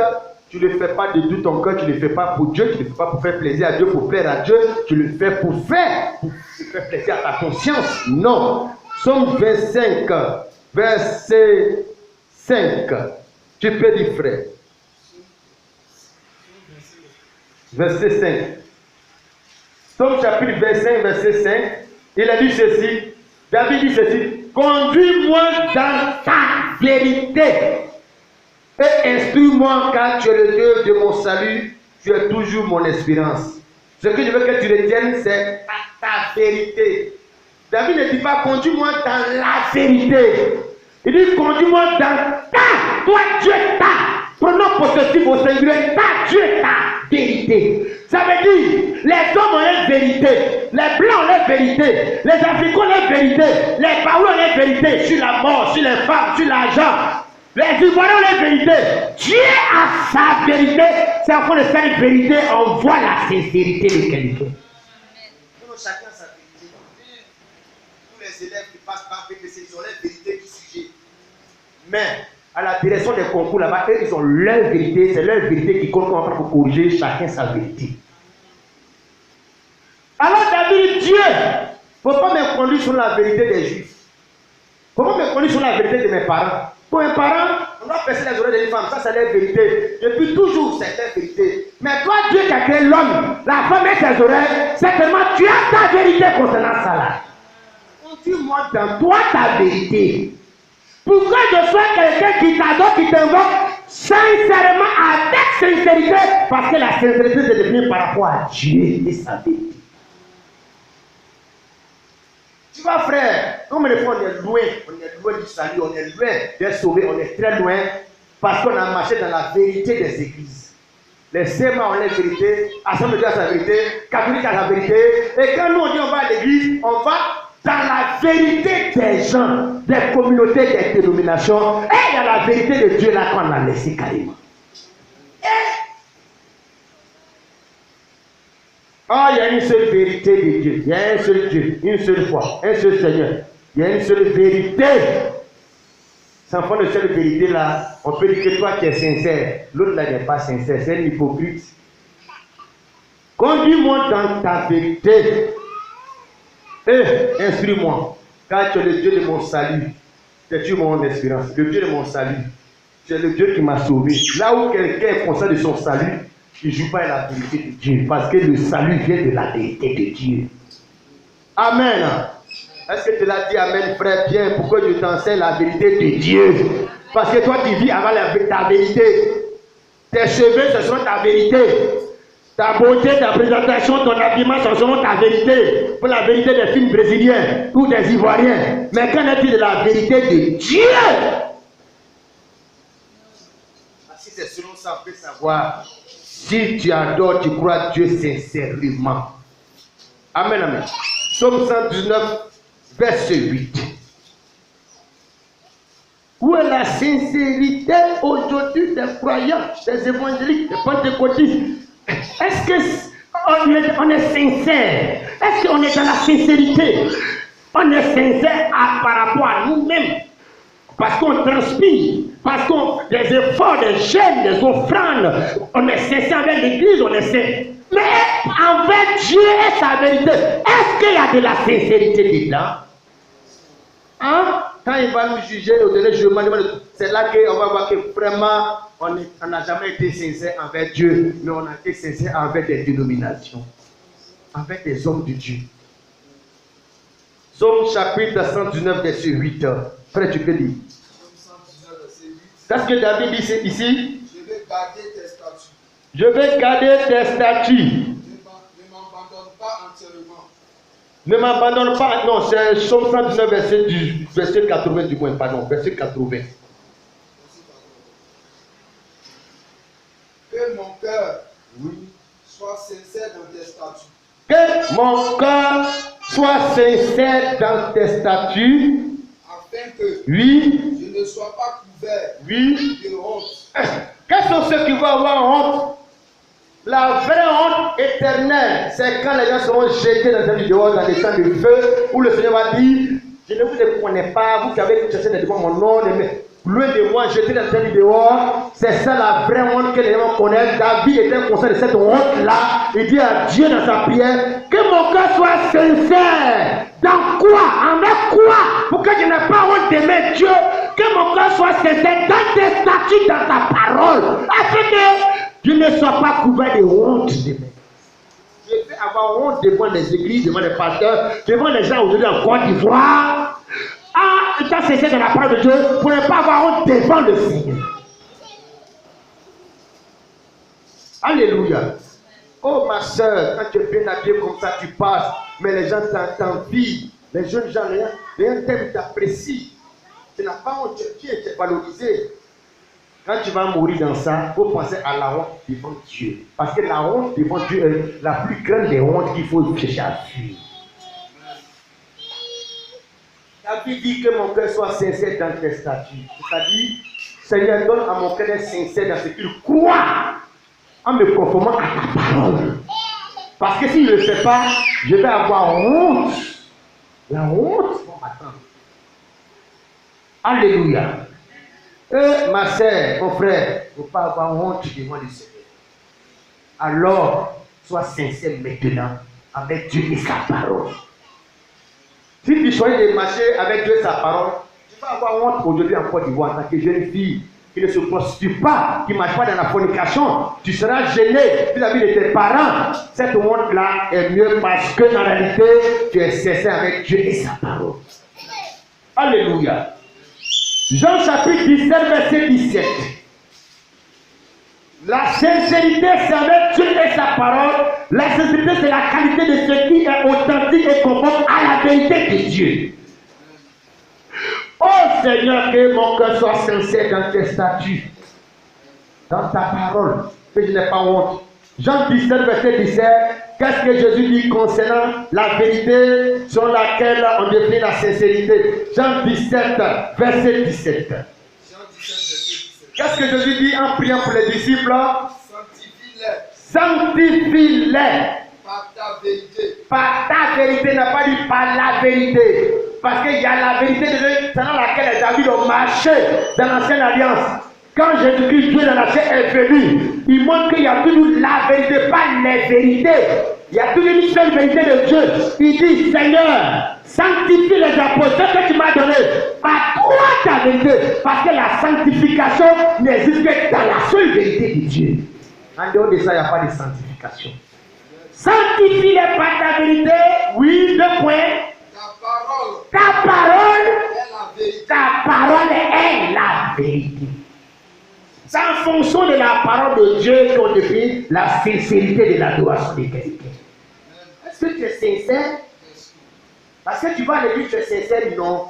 Speaker 3: Tu ne le fais pas de tout ton cœur. Tu ne le fais pas pour Dieu. Tu ne le fais pas pour faire plaisir à Dieu, pour plaire à Dieu. Tu le fais pour faire plaisir à ta conscience. Non. Somme 25, verset 5. Tu peux dire, frère. Verset 5. Somme chapitre 25, verset 5. Il a dit ceci. David dit ceci, conduis-moi dans ta vérité. Et instruis-moi car tu es le Dieu de mon salut, tu es toujours mon espérance. Ce que je veux que tu retiennes, c'est ta vérité. David ne dit pas conduis-moi dans la vérité. Il dit conduis-moi dans ta, toi Dieu ta. Pronom possessif au singulier, ta Dieu ta vérité. Ça veut dire, les hommes ont leur vérité, les blancs ont leur vérité, les africains ont leur vérité, les paroles ont leur vérité sur la mort, sur les femmes, sur l'argent. Les Ivoiriens ont leur vérité. Dieu a sa vérité. C'est en train de faire une vérité, on voit la sincérité de quelqu'un. Chacun sa vérité. Tous les élèves qui passent par PPC, ils ont leur vérité du sujet. Mais à la direction des concours là-bas, eux, ils ont leur vérité. C'est leur vérité qui compte pour corriger chacun sa vérité. Alors David dit, Dieu, il ne faut pas me conduire sur la vérité des Juifs. Comment me conduire sur la vérité de mes parents? Pour mes parents, on doit percer les oreilles des femmes. Ça, c'est leur vérité. Depuis toujours, c'est leur vérité. Mais toi, Dieu qui a créé l'homme, la femme et ses oreilles, certainement, tu as ta vérité concernant ça là. Conduis-moi dans toi ta vérité. Pourquoi je sois quelqu'un qui t'adore, qui t'invoque sincèrement, avec sincérité? Parce que la sincérité se définit par rapport à Dieu et sa vérité. Tu vois, frère, comme les fois on est loin du salut, on est loin d'être sauvé, on est très loin parce qu'on a marché dans la vérité des églises. Les sémats ont la vérité, Assemblée de Dieu a sa vérité, catholique a sa vérité, et quand nous on dit on va à l'église, on va dans la vérité des gens, des communautés, des dénominations, et il y a la vérité de Dieu là qu'on a laissé carrément. Ah, il y a une seule vérité de Dieu. Il y a un seul Dieu, une seule foi, un seul Seigneur. Il y a une seule vérité. Sans fond de cette vérité là, on peut dire que toi qui es sincère, l'autre là n'est pas sincère, c'est un hypocrite. Conduis-moi dans ta vérité. Et instruis-moi, car tu es le Dieu de mon salut. Tu es mon espérance, le Dieu de mon salut. Tu es le Dieu qui m'a sauvé. Là où quelqu'un est conscient de son salut, il ne joue pas à la vérité de Dieu, parce que le salut vient de la vérité de Dieu. Amen. Est-ce que tu l'as dit Amen, frère Pierre? Pourquoi je t'enseigne la vérité de Dieu? Parce que toi, tu vis avant ta vérité. Tes cheveux, ce seront ta vérité. Ta beauté, ta présentation, ton habillement, ce seront ta vérité. Pour la vérité des films brésiliens ou des Ivoiriens. Mais qu'en est-il de la vérité de Dieu? Si c'est selon ça, on peut savoir. Si tu adores, tu crois Dieu sincèrement. Amen, amen. Psaume 119, verset 8. Où est la sincérité aujourd'hui des croyants, des évangéliques, des pentecôtistes? Est-ce qu'on est sincère? Est-ce qu'on est dans la sincérité? On est sincère par rapport à nous-mêmes. Parce qu'on transpire, parce qu'on des efforts, des gènes, des offrandes, on est sincère avec l'église, on est sincère. Mais envers Dieu et sa vérité, est-ce qu'il y a de la sincérité dedans? Hein? Quand il va nous juger au dernier jugement, c'est là qu'on va voir que vraiment on n'a jamais été sincère envers Dieu, mais on a été sincère envers des dénominations, envers des hommes de Dieu. Psaume chapitre 119, verset 8. Frère, tu peux lire. Qu'est-ce que David dit ici?
Speaker 4: Je vais garder tes statuts.
Speaker 3: Je vais garder tes statuts.
Speaker 4: Ne m'abandonne pas entièrement.
Speaker 3: Ne m'abandonne pas. Non, c'est Psaume 119, verset 80 du moins. Pardon, verset 80.
Speaker 4: Que mon cœur soit sincère dans tes statuts.
Speaker 3: Que mon cœur soit sincère dans tes statuts.
Speaker 4: Afin que
Speaker 3: Oui.
Speaker 4: je ne sois pas couvert
Speaker 3: Oui.
Speaker 4: de honte.
Speaker 3: Quels sont ceux qui vont avoir honte? La vraie honte éternelle, c'est quand les gens seront jetés dans un dehors, dans les champs de feu, où le Seigneur va dire, je ne vous connais pas, vous qui avez cherché devant mon nom, loin de moi, jeté dans un dehors. C'est ça la vraie honte que les gens connaissent. David était conscient de cette honte-là. Il dit à Dieu dans sa prière, que mon cœur soit sincère. Dans quoi? Avec quoi? Pour que je n'ai pas honte d'aimer Dieu. Que mon cœur soit sincère dans tes statuts, dans ta parole. Afin que je ne sois pas couvert de honte d'aimer. Je vais avoir honte devant les églises, devant les pasteurs, devant les gens aujourd'hui en Côte d'Ivoire. Ah, étant sincère dans la parole de Dieu, pour ne pas avoir honte devant le Seigneur. Alléluia. Oh ma soeur, quand tu es bien habillé comme ça, tu passes, mais les gens t'envient. Les jeunes gens, rien t'aiment, t'apprécient. Tu n'as pas honte, tu es valorisé. Quand tu vas mourir dans ça, il faut penser à la honte devant Dieu. Parce que la honte devant Dieu est la plus grande des hontes qu'il faut chercher à fuir. David dit que mon cœur soit sincère dans tes statuts. C'est-à-dire, Seigneur, donne à mon cœur d'être sincère dans ce qu'il croit, en me conformant à ta parole. Parce que s'il ne le fait pas, je vais avoir honte. La honte va m'attendre. Alléluia. Ma soeur, mon frère, il ne faut pas avoir honte devant le Seigneur. Alors, sois sincère maintenant avec Dieu et sa parole. Si tu choisis de marcher avec Dieu et sa parole, tu vas avoir honte aujourd'hui en Côte d'Ivoire en tant que jeune fille qui ne se prostitue pas, qui ne marche pas dans la fornication. Tu seras gêné vis-à-vis de tes parents. Cette honte-là est mieux parce que en réalité, tu es sincère avec Dieu et sa parole. Alléluia. Jean chapitre 17, verset 17. La sincérité, c'est avec Dieu et sa parole. La sincérité, c'est la qualité de ce qui est authentique et conforme à la vérité de Dieu. Oh Seigneur, que mon cœur soit sincère dans tes statuts, dans ta parole, que je n'ai pas honte. Jean 17, verset 17. Qu'est-ce que Jésus dit concernant la vérité sur laquelle on définit la sincérité? Jean 17, verset 17. Qu'est-ce que Jésus dit en priant pour les disciples? Sanctifie-les.
Speaker 4: Par ta vérité.
Speaker 3: Par ta vérité, n'a pas dit par la vérité. Parce qu'il y a la vérité de Dieu selon laquelle les David ont marché dans l'ancienne alliance. Quand Jésus-Christ, Dieu dans la chair est venu, il montre qu'il y a toujours la vérité, pas les vérités. Il y a toujours une seule vérité de Dieu. Il dit, Seigneur, sanctifie les apôtres que tu m'as donné. Par toi ta vérité. Parce que la sanctification n'existe que dans la seule vérité de Dieu. En dehors de ça, il n'y a pas de sanctification. Sanctifie-les par ta vérité. Oui, 2 points. Ta parole est la vérité. C'est en fonction de la parole de Dieu qu'on définit la sincérité de l'adoration de quelqu'un. Est-ce que tu es sincère? Parce que tu vas à l'église, tu es sincère? Non.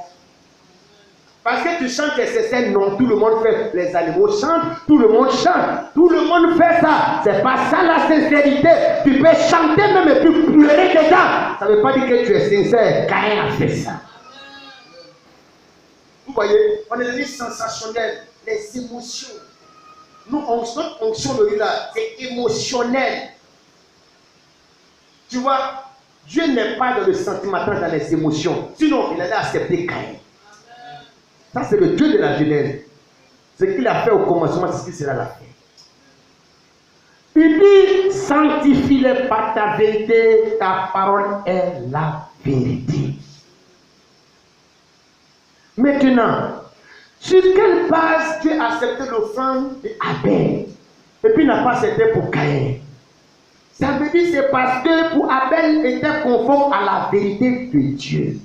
Speaker 3: Parce que tu chantes, tu es sincère? Non. Tout le monde fait. Les animaux chantent, tout le monde chante. Tout le monde fait ça. C'est pas ça la sincérité. Tu peux chanter même et puis pleurer dedans. Ça ne veut pas dire que tu es sincère. Caïn a fait ça. Vous voyez, on est devenu sensationnel. Les émotions. Nous, notre fonction de lui là, c'est émotionnel. Tu vois, Dieu n'est pas dans le sentimental, dans les émotions. Sinon, il allait accepter Caïn. Ça, c'est le Dieu de la Genèse. Ce qu'il a fait au commencement, c'est ce qu'il sera à la fin. Il dit, sanctifie-les par ta vérité, ta parole est la vérité. Maintenant, sur quelle base tu as accepté l'offrande d'Abel et puis n'a pas accepté pour Caïn? Ça veut dire c'est parce que pour Abel était conforme à la vérité de Dieu.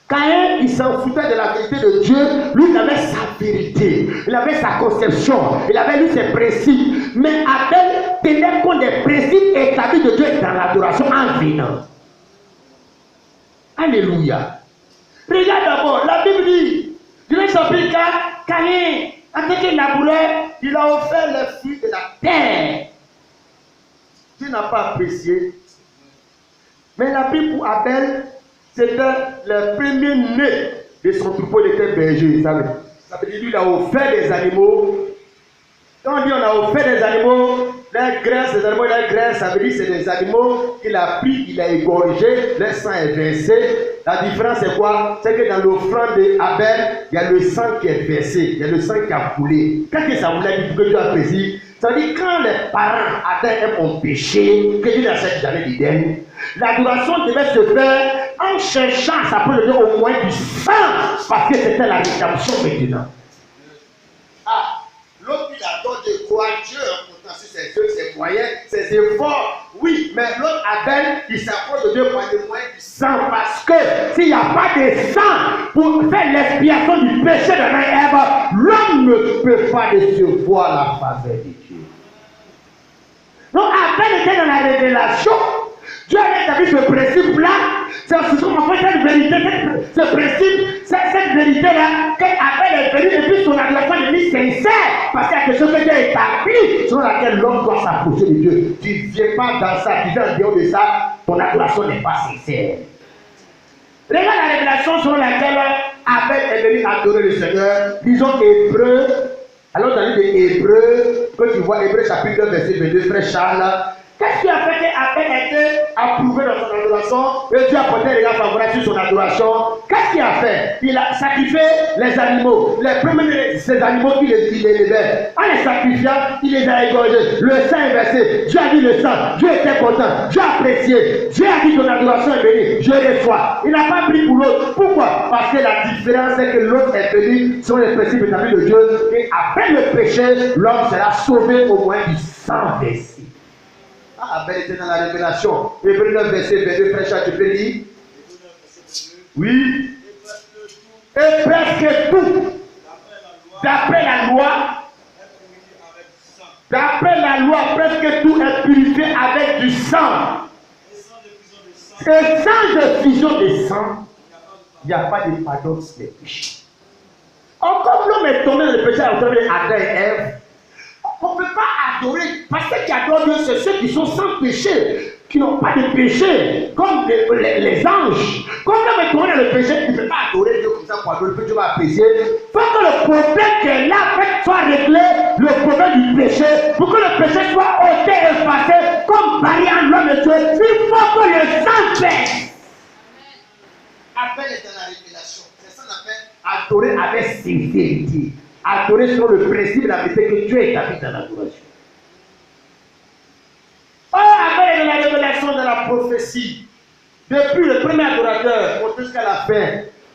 Speaker 3: Caïn, il s'en foutait de la vérité de Dieu. Lui, il avait sa vérité. Il avait sa conception. Il avait lu ses principes. Mais Abel tenait compte des principes établis de Dieu dans l'adoration en venant. Alléluia. Regarde d'abord, la Bible dit, Dieu chapitre 4, Caïn, en tant que laboureur, il a offert les fruits de la terre. Dieu n'a pas apprécié. Mais la Bible pour Abel, c'était le premier-né de son troupeau, il était berger. Ça veut dire lui, il a offert des animaux. Quand on dit on a offert des animaux, la graisse des animaux, la graisse, ça veut dire c'est des animaux qu'il a pris, il a égorgé, le sang est versé. La différence c'est quoi? C'est que dans l'offrande d'Abel, il y a le sang qui est versé, il y a le sang qui a coulé. Qu'est-ce que ça voulait dire que Dieu apprécie? Ça veut dire quand les parents Adam ont péché, que Dieu n'accepte jamais l'Éden, l'adoration devait se faire en cherchant, ça peut le dire au moins du sang, parce que c'était la rédemption maintenant. Ah, l'autre il adore de croire Dieu en comptant sur ses œuvres, ses moyens, ses efforts. Oui, mais l'autre Abel, il s'approche de Dieu par le moyen du sang, parce que s'il n'y a pas de sang pour faire l'expiation du péché de l'Ève, l'homme ne peut pas recevoir la faveur de Dieu. Abel était dans la révélation. Dieu a établi ce principe-là. C'est en fait cette vérité, ce principe, cette vérité-là, qu'Abel est venu et puis son adoration est devenue sincère. Parce qu'il y a quelque chose qui est établi selon laquelle l'homme doit s'approcher de Dieu. Tu ne viens pas dans ça, tu viens en dehors de ça, ton adoration n'est pas sincère. Regarde la révélation selon laquelle Abel est venu adorer le Seigneur. Disons Hébreu. Alors dans le livre d'Hébreu, que tu vois, Hébreu chapitre 2, verset 22, frère Charles. Qu'est-ce qui a fait qu'Abel a été approuvé dans son adoration et Dieu a porté les regard favorables sur son adoration? Qu'est-ce qu'il a fait? Il a sacrifié les animaux, les premiers ces animaux qu'il élevait. En les sacrifiant, il les a égorgés. Le sang est versé. Dieu a dit le sang. Dieu était content. Dieu a apprécié. Dieu a dit ton adoration est bénie. Je reçois. Il n'a pas pris pour l'autre. Pourquoi? Parce que la différence c'est que l'autre est venu sur les principes établis de Dieu. Et après le péché, l'homme sera sauvé au moyen du sang versé. Abel était dans la révélation. Hébreu 9, verset 22, frère Charles, tu peux lire? Oui. Et presque tout, d'après la loi, presque tout est purifié avec du sang. Et sans effusion de sang, il n'y a pas de pardon des péchés. Encore l'homme est tombé dans le péché à travers Adam et Ève. On ne peut pas adorer, parce que qui adorent Dieu, c'est ceux qui sont sans péché, qui n'ont pas de péché, comme les anges. Comme l'homme est tombé dans le péché, il ne peut pas adorer Dieu comme ça pour adorer Dieu, Dieu va apprécier. Il faut que le problème qui est là soit réglé, le problème du péché, pour que le péché soit ôté, effacé, comme barrière l'homme et Dieu. Il faut que le sang passe. Abel est dans la révélation. C'est ça qu'on appelle adorer avec sincérité. Adorer sur le principe de la vérité que Dieu établit dans l'adoration. Oh, Abel est dans la révélation de la prophétie. Depuis le premier adorateur jusqu'à la fin,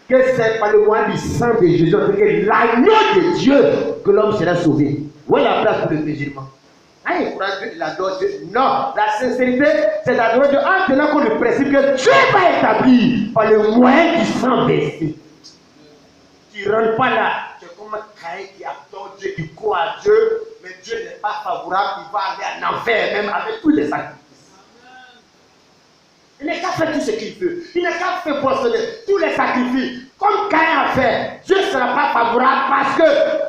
Speaker 3: que c'est par le moyen du sang de Jésus, que l'agneau de Dieu, que l'homme sera sauvé. Où est la place pour le musulman? Il croit que Dieu adore Dieu. Non, la sincérité, c'est d'adorer Dieu en tenant compte du principe que Dieu va établir par le moyen du sang versé. Tu ne rentres pas là. Comme Caïn qui adore Dieu, qui croit à Dieu, mais Dieu n'est pas favorable, il va aller en enfer, même avec tous les sacrifices. Il n'a qu'à faire tout ce qu'il veut. Il n'a qu'à faire procéder tous les sacrifices. Comme Caïn a fait, Dieu ne sera pas favorable parce que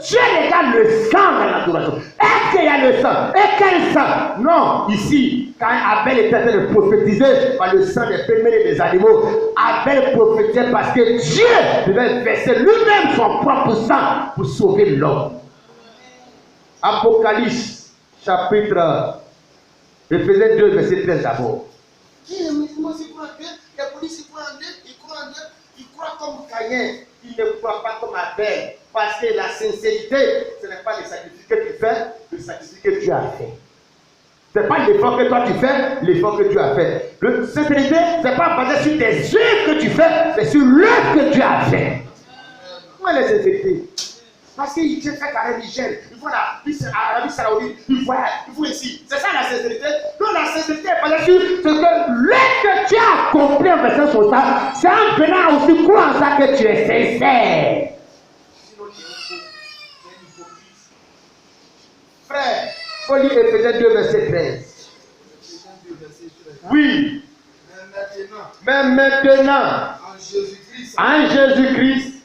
Speaker 3: Dieu regarde le sang dans l'adoration. Est-ce qu'il y a le sang? Et quel sang? Non, ici, quand Abel était en train de prophétiser par le sang des premiers des animaux, Abel prophétisait parce que Dieu devait verser lui-même son propre sang pour sauver l'homme. Apocalypse, chapitre, Éphésiens 2, verset 13 d'abord. Les musulmans s'y croient en Dieu, les policiers s'y croient en Dieu, ils croient en Dieu, ils croient comme Caïn, ils ne croient pas comme Abel. Parce que la sincérité, ce n'est pas le sacrifice que tu fais, le sacrifice que Dieu a fait. Ce n'est pas l'effort que toi tu fais, l'effort que Dieu a fait. La sincérité, ce n'est pas basé sur tes œuvres que tu fais, mais sur l'œuvre que Dieu a fait. Où est la sincérité? Parce qu'il fait carré Niger, il faut l'Arabie Saoudite, il faut ici. C'est ça la sincérité. Donc la sincérité est basée sur ce que l'œuvre que tu as accompli en faisant son sang, c'est en venant aussi croire en ça que tu es sincère. Frère, il faut lire Éphésiens 2, verset 13. Oui. Mais maintenant, en Jésus-Christ,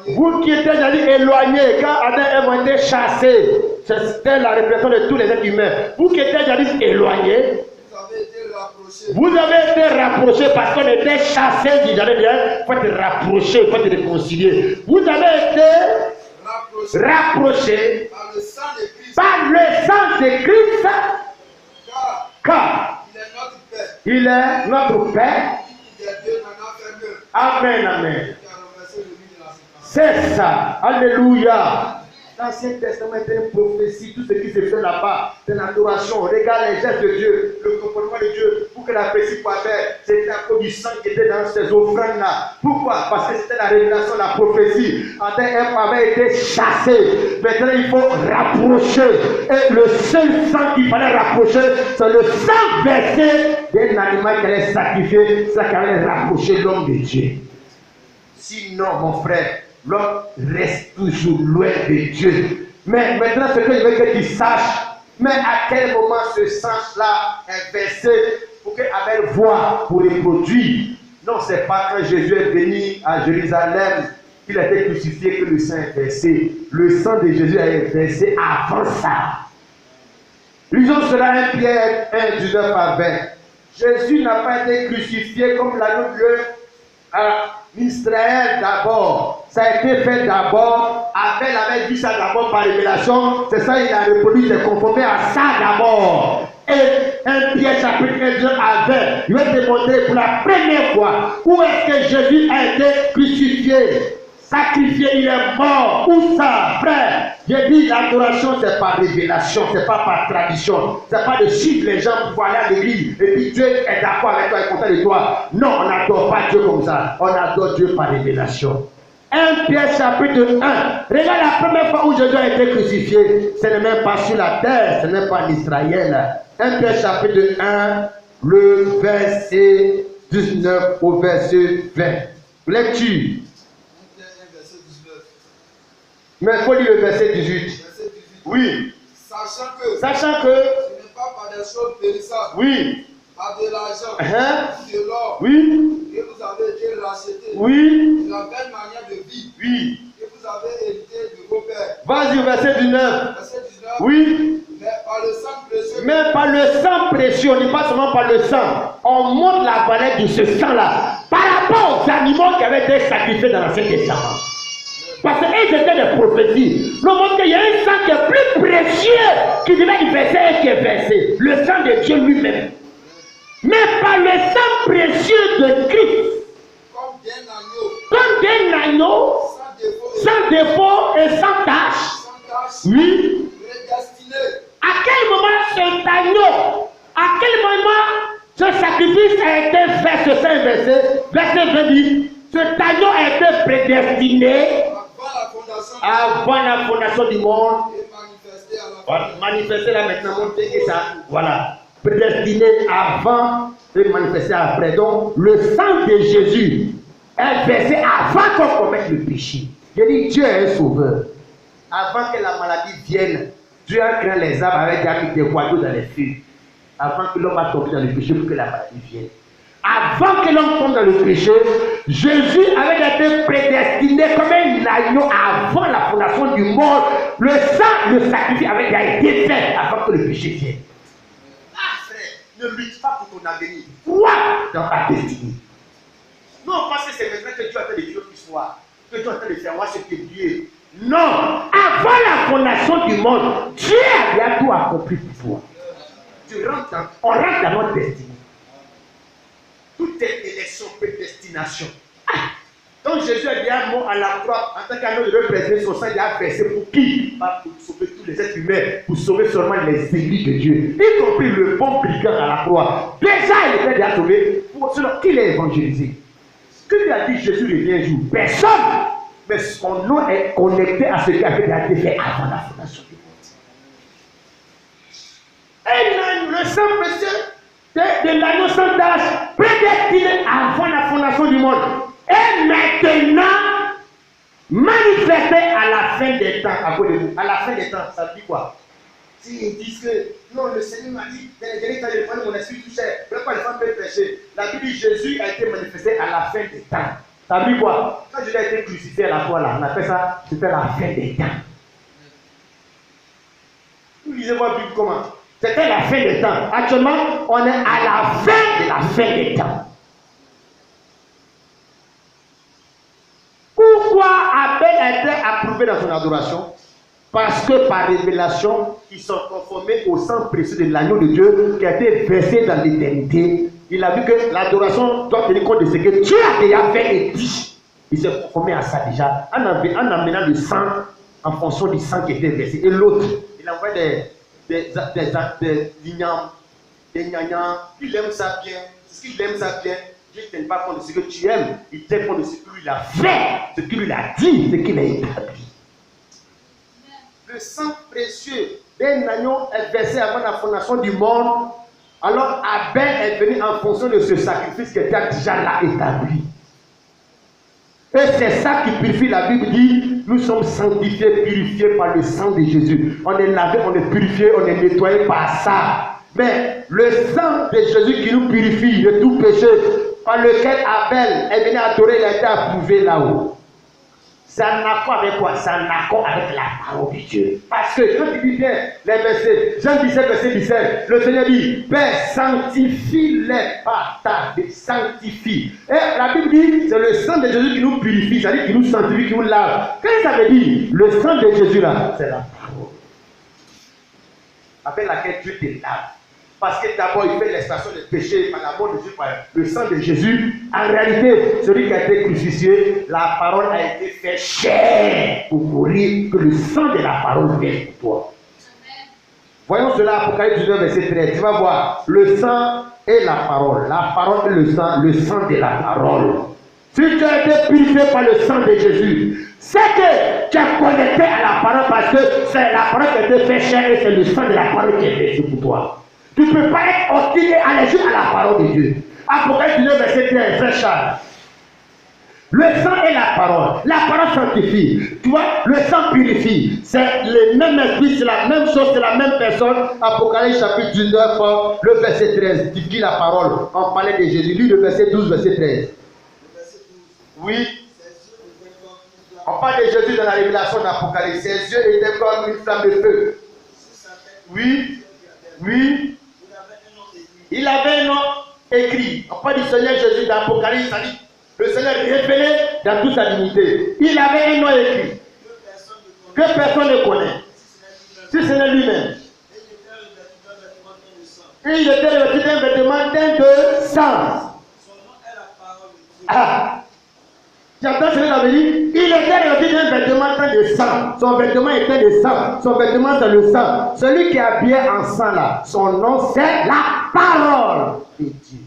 Speaker 3: vous qui étiez éloignés, quand Adam et Ève ont été chassés, c'était la répression de tous les êtres humains. Vous qui étiez jadis éloignés, vous avez été rapprochés parce qu'on était chassés du jardin bien. Il faut être rapproché, il faut être réconcilié. Vous avez été rapprochés par le sang de Christ, car il est notre Père. Amen, amen. C'est ça. Alléluia. L'Ancien Testament était une prophétie. Tout ce qui se fait là-bas, c'est l'adoration. Regarde les gestes de Dieu, le comportement de Dieu. Pour que la prophétie soit faite, c'était à cause du sang qui était dans ces offrandes-là. Pourquoi? Parce que c'était la révélation de la prophétie. Adam et Ève avaient été chassés. Maintenant, il faut rapprocher. Et le seul sang qu'il fallait rapprocher, c'est le sang versé d'un animal qui allait sacrifier. Ça qui allait rapprocher l'homme de Dieu. Sinon, mon frère, l'homme reste toujours loin de Dieu. Mais maintenant, ce que je veux que tu saches, Mais à quel moment ce sang-là est versé pour que Abel voie, pour reproduire? Non, ce n'est pas quand Jésus est venu à Jérusalem qu'il a été crucifié que le sang est versé. Le sang de Jésus est versé avant ça. Lisons cela 1 Pierre 1, 19 à 20. Jésus n'a pas été crucifié comme l'agneau de Dieu à Israël d'abord. Ça a été fait d'abord. Abel avait vu ça d'abord par révélation. C'est ça, il a reproduit, il s'est conformé à ça d'abord. Et 1 Pierre chapitre 1, 2 à 20. Je vais te montrer pour la première fois où est-ce que Jésus a été crucifié. Sacrifié, il est mort. Où ça, frère? J'ai dit l'adoration, c'est par révélation, c'est pas par tradition. C'est pas de suivre les gens pour aller à l'église et puis Dieu est d'accord avec toi, est content de toi. Non, on n'adore pas Dieu comme ça. On adore Dieu par révélation. 1 Pierre chapitre 1. Regarde la première fois où Jésus a été crucifié. Ce n'est même pas sur la terre, ce n'est pas en Israël. 1 Pierre chapitre 1, le verset 19 au verset 20. Lecture. Mais il faut lire le verset 18.
Speaker 4: Verset 18.
Speaker 3: Oui.
Speaker 4: Sachant
Speaker 3: que
Speaker 4: ce n'est pas par des choses périssables,
Speaker 3: oui.
Speaker 4: par de l'argent,
Speaker 3: Uh-huh.
Speaker 4: de l'or,
Speaker 3: Oui.
Speaker 4: que vous avez été rachetés,
Speaker 3: Oui.
Speaker 4: de la belle manière de vie,
Speaker 3: Oui.
Speaker 4: que vous avez hérité de vos pères.
Speaker 3: Vas-y, verset 19.
Speaker 4: Verset 19.
Speaker 3: Oui.
Speaker 4: Mais par le sang précieux.
Speaker 3: Mais par le sang précieux, on dit pas seulement par le sang. On montre la valeur de ce sang-là par rapport aux animaux qui avaient été sacrifiés dans l'Ancien Testament. Parce qu'ils étaient des prophéties. Nous montre qu'il y a un sang qui est plus précieux qui devait y verser et qui est versé. Le sang de Dieu lui-même. Mais par le sang précieux de Christ, comme d'un agneau, sans défaut et sans tache, oui. À quel moment cet agneau, à quel moment ce sacrifice a été fait, ce sang versé, verset 20 dit, cet agneau a été prédestiné avant la fondation du monde, manifesté là maintenant, montrer que ça, voilà, prédestiné avant et manifesté après. Donc, le sang de Jésus est versé avant qu'on commette le péché. Je dis, Dieu est un sauveur. Avant que la maladie vienne, Dieu a créé les arbres avec des boyaux dans les feux. Avant que l'homme a tombé dans le péché pour que la maladie vienne. Avant que l'homme tombe dans le péché, Jésus avait été prédestiné comme un agneau avant la fondation du monde. Le sang, le sacrifice avait déjà été fait avant que le péché vienne. Ah frère, ne lutte pas pour ton avenir. Crois dans ta destinée. Non, parce que c'est maintenant que Dieu a fait des choses qui soient. Que Dieu a fait de faire moi ce que Dieu. Non, avant la fondation du monde, Dieu a déjà tout accompli pour toi. On rentre dans notre destinée. Tout est élection, prédestination. Donc Jésus a dit un mot à la croix en tant qu'agneau de représenter son sang, il a versé pour qui? Pas pour sauver tous les êtres humains, pour sauver seulement les élus de Dieu, y compris le bon brigand à la croix. Déjà, il était déjà sauvé. Pour cela, qui l'a évangélisé? Que lui a dit Jésus revient un jour? Personne. Mais son nom est connecté à ce qui avait été fait avant la fondation du monde. Et le sang précieux de l'agneau sans tache, prédestiné avant la fondation du monde, et maintenant manifesté à la fin des temps. À cause de vous, à la fin des temps, ça dit quoi? S'ils disent que non, le Seigneur m'a dit, dans les derniers temps, je vais prendre mon esprit tout cher, pourquoi les femmes peuvent pécher? La Bible dit Jésus a été manifesté à la fin des temps. Ça veut dire quoi? Quand Jésus a été crucifié à la croix, là, on appelle ça, c'était la fin des temps. Vous lisez votre Bible comment? C'était la fin des temps. Actuellement, on est à la fin de la fin des temps. Pourquoi Abel a été approuvé dans son adoration? Parce que par révélation, ils sont conformés au sang précieux de l'agneau de Dieu qui a été versé dans l'éternité. Il a vu que l'adoration doit tenir compte de ce que Dieu a déjà fait et dit. Il s'est conformé à ça déjà en amenant le sang en fonction du sang qui était versé. Et l'autre, il envoie des lignans, des gnagnans, il aime ça bien, ce qu'il aime ça bien, Dieu ne tient pas compte de ce que tu aimes, il tient compte de ce que lui a fait, ce qu'il lui a dit, ce qu'il a établi. Le sang précieux d'un agneau est versé avant la fondation du monde, alors Abel est venu en fonction de ce sacrifice qui était déjà là établi. Et c'est ça qui purifie, la Bible dit, nous sommes sanctifiés, purifiés par le sang de Jésus. On est lavé, on est purifié, on est nettoyé par ça. Mais le sang de Jésus qui nous purifie de tout péché, par lequel Abel est venu adorer, il a été approuvé là-haut. C'est un accord avec quoi? C'est un accord avec la parole de Dieu. Parce que quand tu dis bien les versets, Jean 17, verset 17, le Seigneur dit, Père, sanctifie-les par ta vie, sanctifie. Et la Bible dit, c'est le sang de Jésus qui nous purifie, c'est-à-dire qui nous sanctifie, qui nous lave. Qu'est-ce que ça veut dire? Le sang de Jésus là, c'est la parole. Avec laquelle Dieu te lave. Parce que d'abord, il fait l'expiation des péchés par la mort de Jésus, par le sang de Jésus. En réalité, celui qui a été crucifié, la parole a été faite chair pour mourir, que le sang de la parole vienne pour toi. Voyons cela, Apocalypse 19, verset 13. Tu vas voir, le sang et la parole et le sang de la parole. Si tu as été purifié par le sang de Jésus, c'est que tu es connecté à la parole parce que c'est la parole qui a été faite chair et c'est le sang de la parole qui est versé pour toi. Tu ne peux pas être hostile et allergique à la parole de Dieu. Apocalypse 19, verset 13, frère Charles. Le sang et la parole sanctifie. Tu vois, le sang purifie. C'est le même esprit, c'est la même chose, c'est la même personne. Apocalypse chapitre 19, le verset 13. Tu dis la parole. On parlait de Jésus. Lis le verset 12, verset 13. Oui. On parle de Jésus dans la révélation d'Apocalypse. Ses yeux étaient comme une flamme de feu. Oui. Oui. Il avait un nom écrit. On parle du Seigneur Jésus d'Apocalypse. Le Seigneur révélé dans toute sa dignité. Il avait un nom écrit que personne ne connaît. Si ce n'est lui-même. Et il était revêtu d'un vêtement teint de sang. Ah. Tu entends ce que ça veut dire? Il était revêtu d'un vêtement teint de sang. Son vêtement était de sang. Son vêtement c'est le sang. Celui qui est habillé en sang là, son nom c'est la parole de Dieu.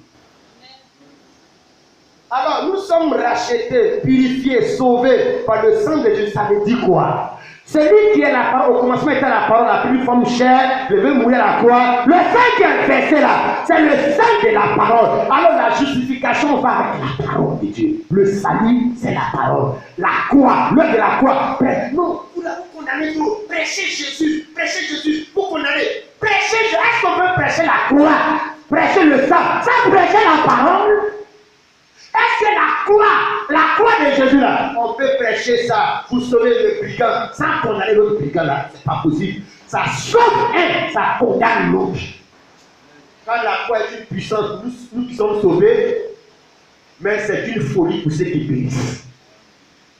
Speaker 3: Alors, nous sommes rachetés, purifiés, sauvés par le sang de Jésus. Ça veut dire quoi? Celui qui est la parole, au commencement était la parole, la plus forme chair, devait mourir à la croix. Le sang qui est versé là, c'est le sang de la parole. Alors, la justification va avec la parole de Dieu. Le salut, c'est la parole. La croix, l'œuvre de la croix. Non, vous condamnez tout. Prêchez Jésus, vous condamnez. Prêchez Jésus. Est-ce qu'on peut prêcher la croix? Prêcher le sang, sans prêcher la parole? Est-ce que la croix de Jésus là, on peut prêcher ça pour sauver le brigand sans condamner l'autre brigand là? C'est pas possible. Ça sauve un, ça condamne l'autre. Quand la croix est une puissance, nous qui sommes sauvés, mais c'est une folie pour ceux qui périssent.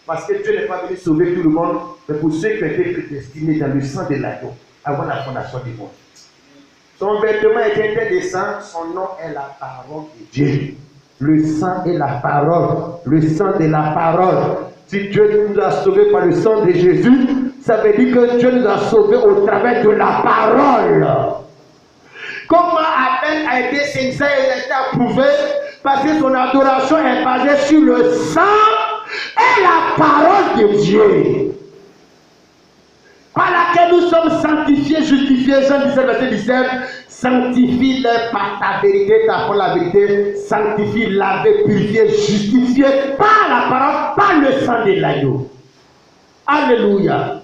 Speaker 3: Parce que Dieu n'est pas venu sauver tout le monde, mais pour ceux qui ont été prédestinés dans le sang de l'agneau, avant la fondation du monde. Son vêtement était fait de sang, son nom est la parole de Dieu. Le sang et la parole, le sang de la parole. Si Dieu nous a sauvés par le sang de Jésus, ça veut dire que Dieu nous a sauvés au travers de la parole. Comment Abel a été sincère, il a été approuvé, parce que son adoration est basée sur le sang et la parole de Dieu. Par laquelle nous sommes sanctifiés, justifiés. Jean 17, verset 17. Sanctifie-les par ta vérité, ta parole, la vérité. Sanctifie, laver, purifier, justifier par la parole, par le sang de l'agneau. Alléluia.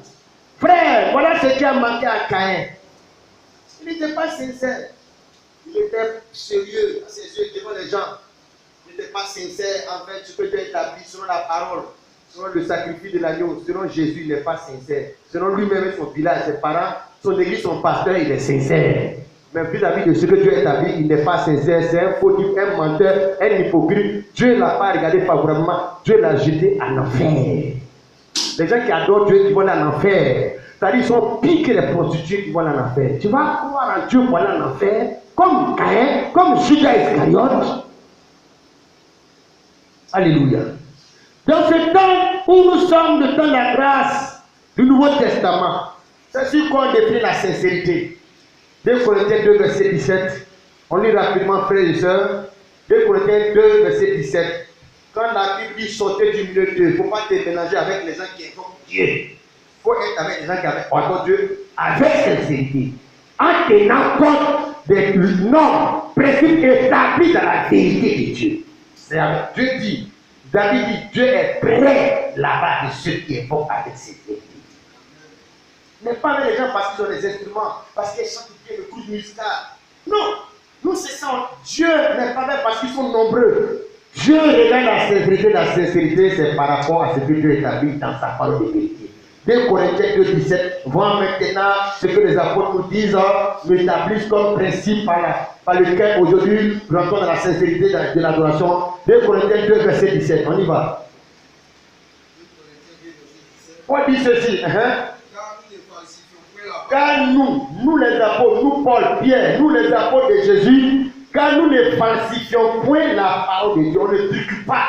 Speaker 3: Frère, voilà ce qui a manqué à Caïn. Il n'était pas sincère. Il était sérieux à ses yeux devant les gens. Il n'était pas sincère envers ce que Dieu a établi selon la parole. Selon le sacrifice de l'agneau, selon Jésus, il n'est pas sincère. Selon lui-même, son village, ses parents, son église, son pasteur, il est sincère. Mais vis-à-vis de ce que Dieu a établi, il n'est pas sincère. C'est un faux type, un menteur, un hypocrite. Dieu ne l'a pas regardé favorablement. Dieu l'a jeté en enfer. Les gens qui adorent Dieu, qui vont en enfer. C'est-à-dire qu'ils sont pires que les prostituées qui vont en enfer. Tu vas croire en Dieu pour aller en enfer, comme Caïn, comme Judas Iscariote. Alléluia. Dans ce temps où nous sommes, le temps de la grâce du Nouveau Testament, c'est sur quoi on définit la sincérité. 2 Corinthiens 2, verset 17. On lit rapidement, frères et sœurs. 2 Corinthiens 2, verset 17. Quand la Bible dit sortez du milieu d'eux, il ne faut pas te mélanger avec les gens qui invoquent Dieu. Il faut être avec les gens qui invoquent Dieu avec sincérité. En tenant compte des normes, principes établis dans la vérité de Dieu. C'est avec Dieu dit. David dit, Dieu est près là-bas de ceux qui invoquent avec sincérité. Mais pas avec les gens parce qu'ils ont des instruments, parce qu'ils chantent bien le coup de musical. Non, nous c'est ça. Dieu n'est pas là parce qu'ils sont nombreux. Dieu regarde la sincérité. La sincérité, c'est par rapport à ce que Dieu établit dans sa parole de vérité. 2 Corinthiens 2, 17, voit maintenant ce que les apôtres nous disent, nous établissent comme principe par lequel aujourd'hui nous rentrons dans la sincérité de l'adoration. 2 Corinthiens 2, verset 17, on y va. Paul dit ceci, car nous les apôtres, nous Paul, Pierre, nous les apôtres de Jésus, car nous ne falsifions point la parole de Dieu, on ne truque pas.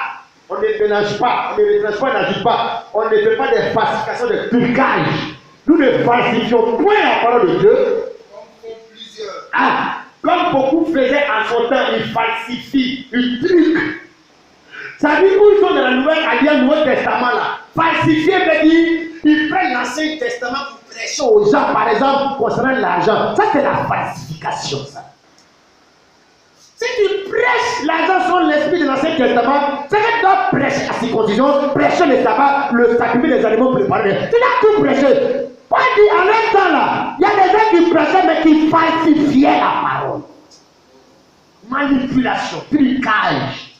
Speaker 3: On ne mélange pas, on ne mélange pas, n'agit pas, on ne fait pas des falsifications de trucage. Nous ne falsifions point la parole de Dieu. Comme beaucoup faisaient en son temps, ils falsifient, ils truquent. Ça dit où ils sont dans la Nouvelle Alliance, Nouveau Testament là. Falsifier veut dire, ils prennent l'Ancien Testament pour prêcher aux gens, par exemple, concernant l'argent. Ça c'est la falsification, ça. Si tu prêches l'argent sur l'esprit de l'Ancien Testament, c'est que tu dois prêcher la circoncision, prêcher le sabbat, le sacrifice des animaux préparés. Tu dois tout prêcher. Pas dit en même temps là, il y a des gens qui prêchaient mais qui falsifiaient la parole. Manipulation, trucage.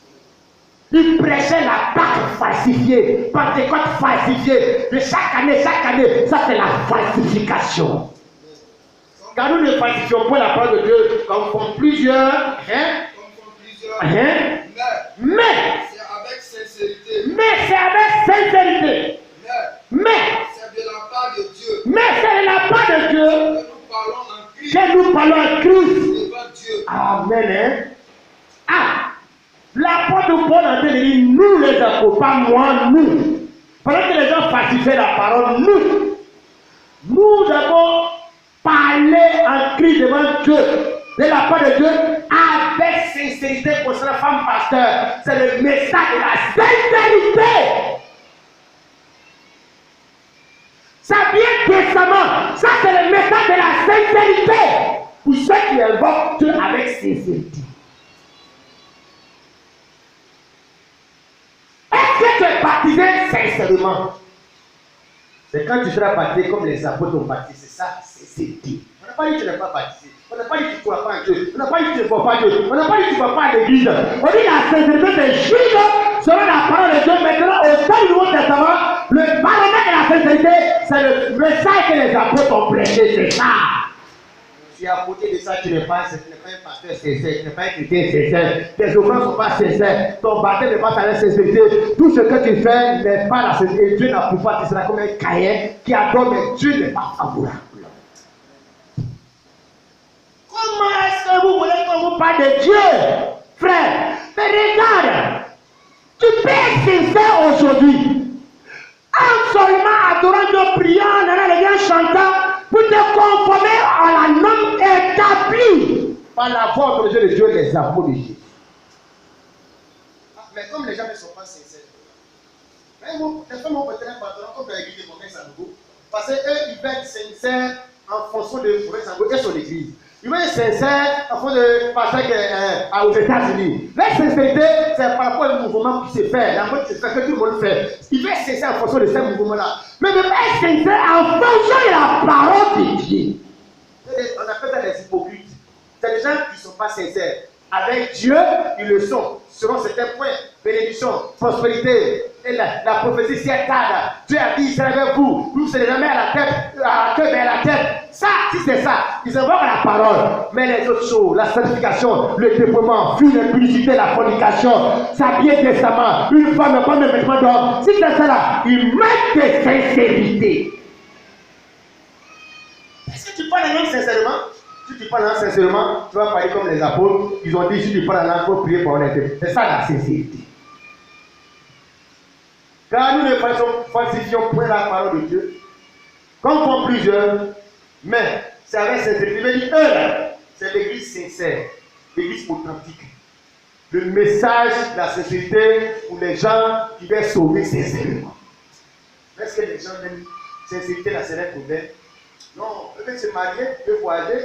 Speaker 3: Ils prêchaient la Pâque falsifiée, Pentecôte falsifiée. De chaque année, ça c'est la falsification. Car nous ne falsifions pas la parole de Dieu comme font plusieurs. Mais
Speaker 4: c'est avec sincérité.
Speaker 3: Mais
Speaker 4: c'est de la part de Dieu.
Speaker 3: Mais c'est de la part de Dieu que nous parlons en Christ.
Speaker 4: Devant Dieu.
Speaker 3: Amen. L'apôtre Paul a dit, nous les apôtres, pas moi, nous. Pendant que les gens falsifient la parole, nous avons parlé en Christ devant Dieu, de la part de Dieu, avec sincérité pour la femme pasteur. C'est le message de la sincérité. Ça vient décemment. Ça, c'est le message de la sincérité. Pour ceux qui invoquent Dieu avec sincérité. Est-ce que tu es baptisé sincèrement? C'est quand tu seras baptisé comme les apôtres ont baptisé. C'est ça, sincérité. On n'a pas dit que tu n'es pas baptisé. On n'a pas dit que tu ne crois pas en Dieu. On n'a pas dit que tu ne vois pas Dieu. On n'a pas dit que tu ne vas pas à l'église. On dit la sincérité, c'est juste selon la parole de Dieu. Maintenant, au sein du Nouveau Testament, le paramètre de la sincérité, c'est le message que les apôtres ont prêché. C'est ça. Si à côté de ça, tu n'es pas un pasteur sincère, tu n'es pas un chrétien sincère, tes offrandes ne sont pas sincères, ton baptême n'est pas avec sincérité, tout ce que tu fais n'est pas la sincérité. Dieu n'approuve pas, tu seras comme un caïn qui adore, mais Dieu n'est pas favorable. Comment est-ce que vous voulez qu'on vous parle de Dieu, frère? Mais regarde, tu peux être sincère aujourd'hui, en seulement adorant Dieu, priant, en allant les gens chantant, pour te conformer à la norme établie par la voix de Dieu, les apôtres de Jésus.
Speaker 4: Mais comme les gens ne sont pas sincères, les femmes vont peut-être un patron comme l'église de Montaigne Sanogo, parce qu'eux, ils veulent être sincères en fonction de Montaigne Sanogo et son église. Ils veulent être sincères en fonction de pasteur aux États-Unis. La sincérité, c'est par rapport au mouvement qui se fait, la mode qui se fait, que tout le monde fait. Ils veulent être sincères en fonction de ce mouvement-là. Mais ne pas être sincère en fonction de la parole de Dieu. On appelle ça des hypocrites. C'est des gens qui ne sont pas sincères. Avec Dieu, ils le sont. Selon certains points, bénédiction, prospérité, et la prophétie s'y accade. Dieu a dit, c'est avec vous. Vous, c'est jamais à la tête, à la queue, mais à la tête. Ça, si c'est ça, ils invoquent la parole. Mais les autres choses, la sanctification, le dépouillement, fuir l'impudicité, la fornication, s'habiller décemment, une femme prendre le vêtement d'homme. Si c'est ça là, ils mettent des sincérités. Est-ce que tu parles la langue sincèrement? Si tu parles la langue sincèrement, tu vas parler comme les apôtres. Ils ont dit, si tu parles la langue, il faut prier pour honnêteté. C'est ça la sincérité. Car nous ne falsifions point la parole de Dieu, comme font plusieurs, mais c'est avec sincérité. Mais dit, c'est l'église sincère, l'église authentique. Le message de la sincérité pour les gens qui veulent sauver sincèrement. Est-ce que les gens aiment sincérité la sincérité pour eux? Non, eux veulent se marier, eux veulent voyager,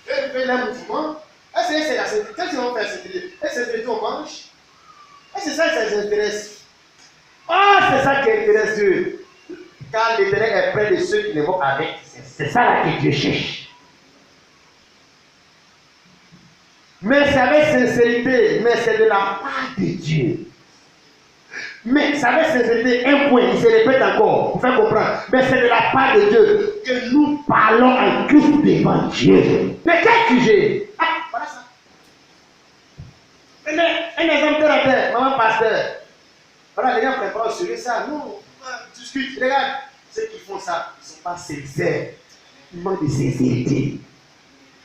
Speaker 4: eux veulent un mouvement. Est-ce que c'est la sincérité? Qu'est-ce qu'ils vont faire sincérité? Est-ce que c'est sincérité on mange? Est-ce que ça les intéresse?
Speaker 3: Oh, c'est ça qui intéresse Dieu. Car l'Éternel est près de ceux qui l'évoquent avec. C'est ça là que Dieu cherche. Mais c'est avec sincérité, mais c'est de la part de Dieu. Mais c'est avec sincérité, un point, il se répète encore, pour faire comprendre. Mais c'est de la part de Dieu que nous parlons en Christ devant Dieu. Mais quel sujet? Ah, voilà ça. Un exemple terre à terre, maman pasteur. Voilà, les gens ne prennent pas au sérieux ça. Nous, on discute. Regarde, ceux qui font ça, ils ne sont pas sincères. Ils manquent de sincérité.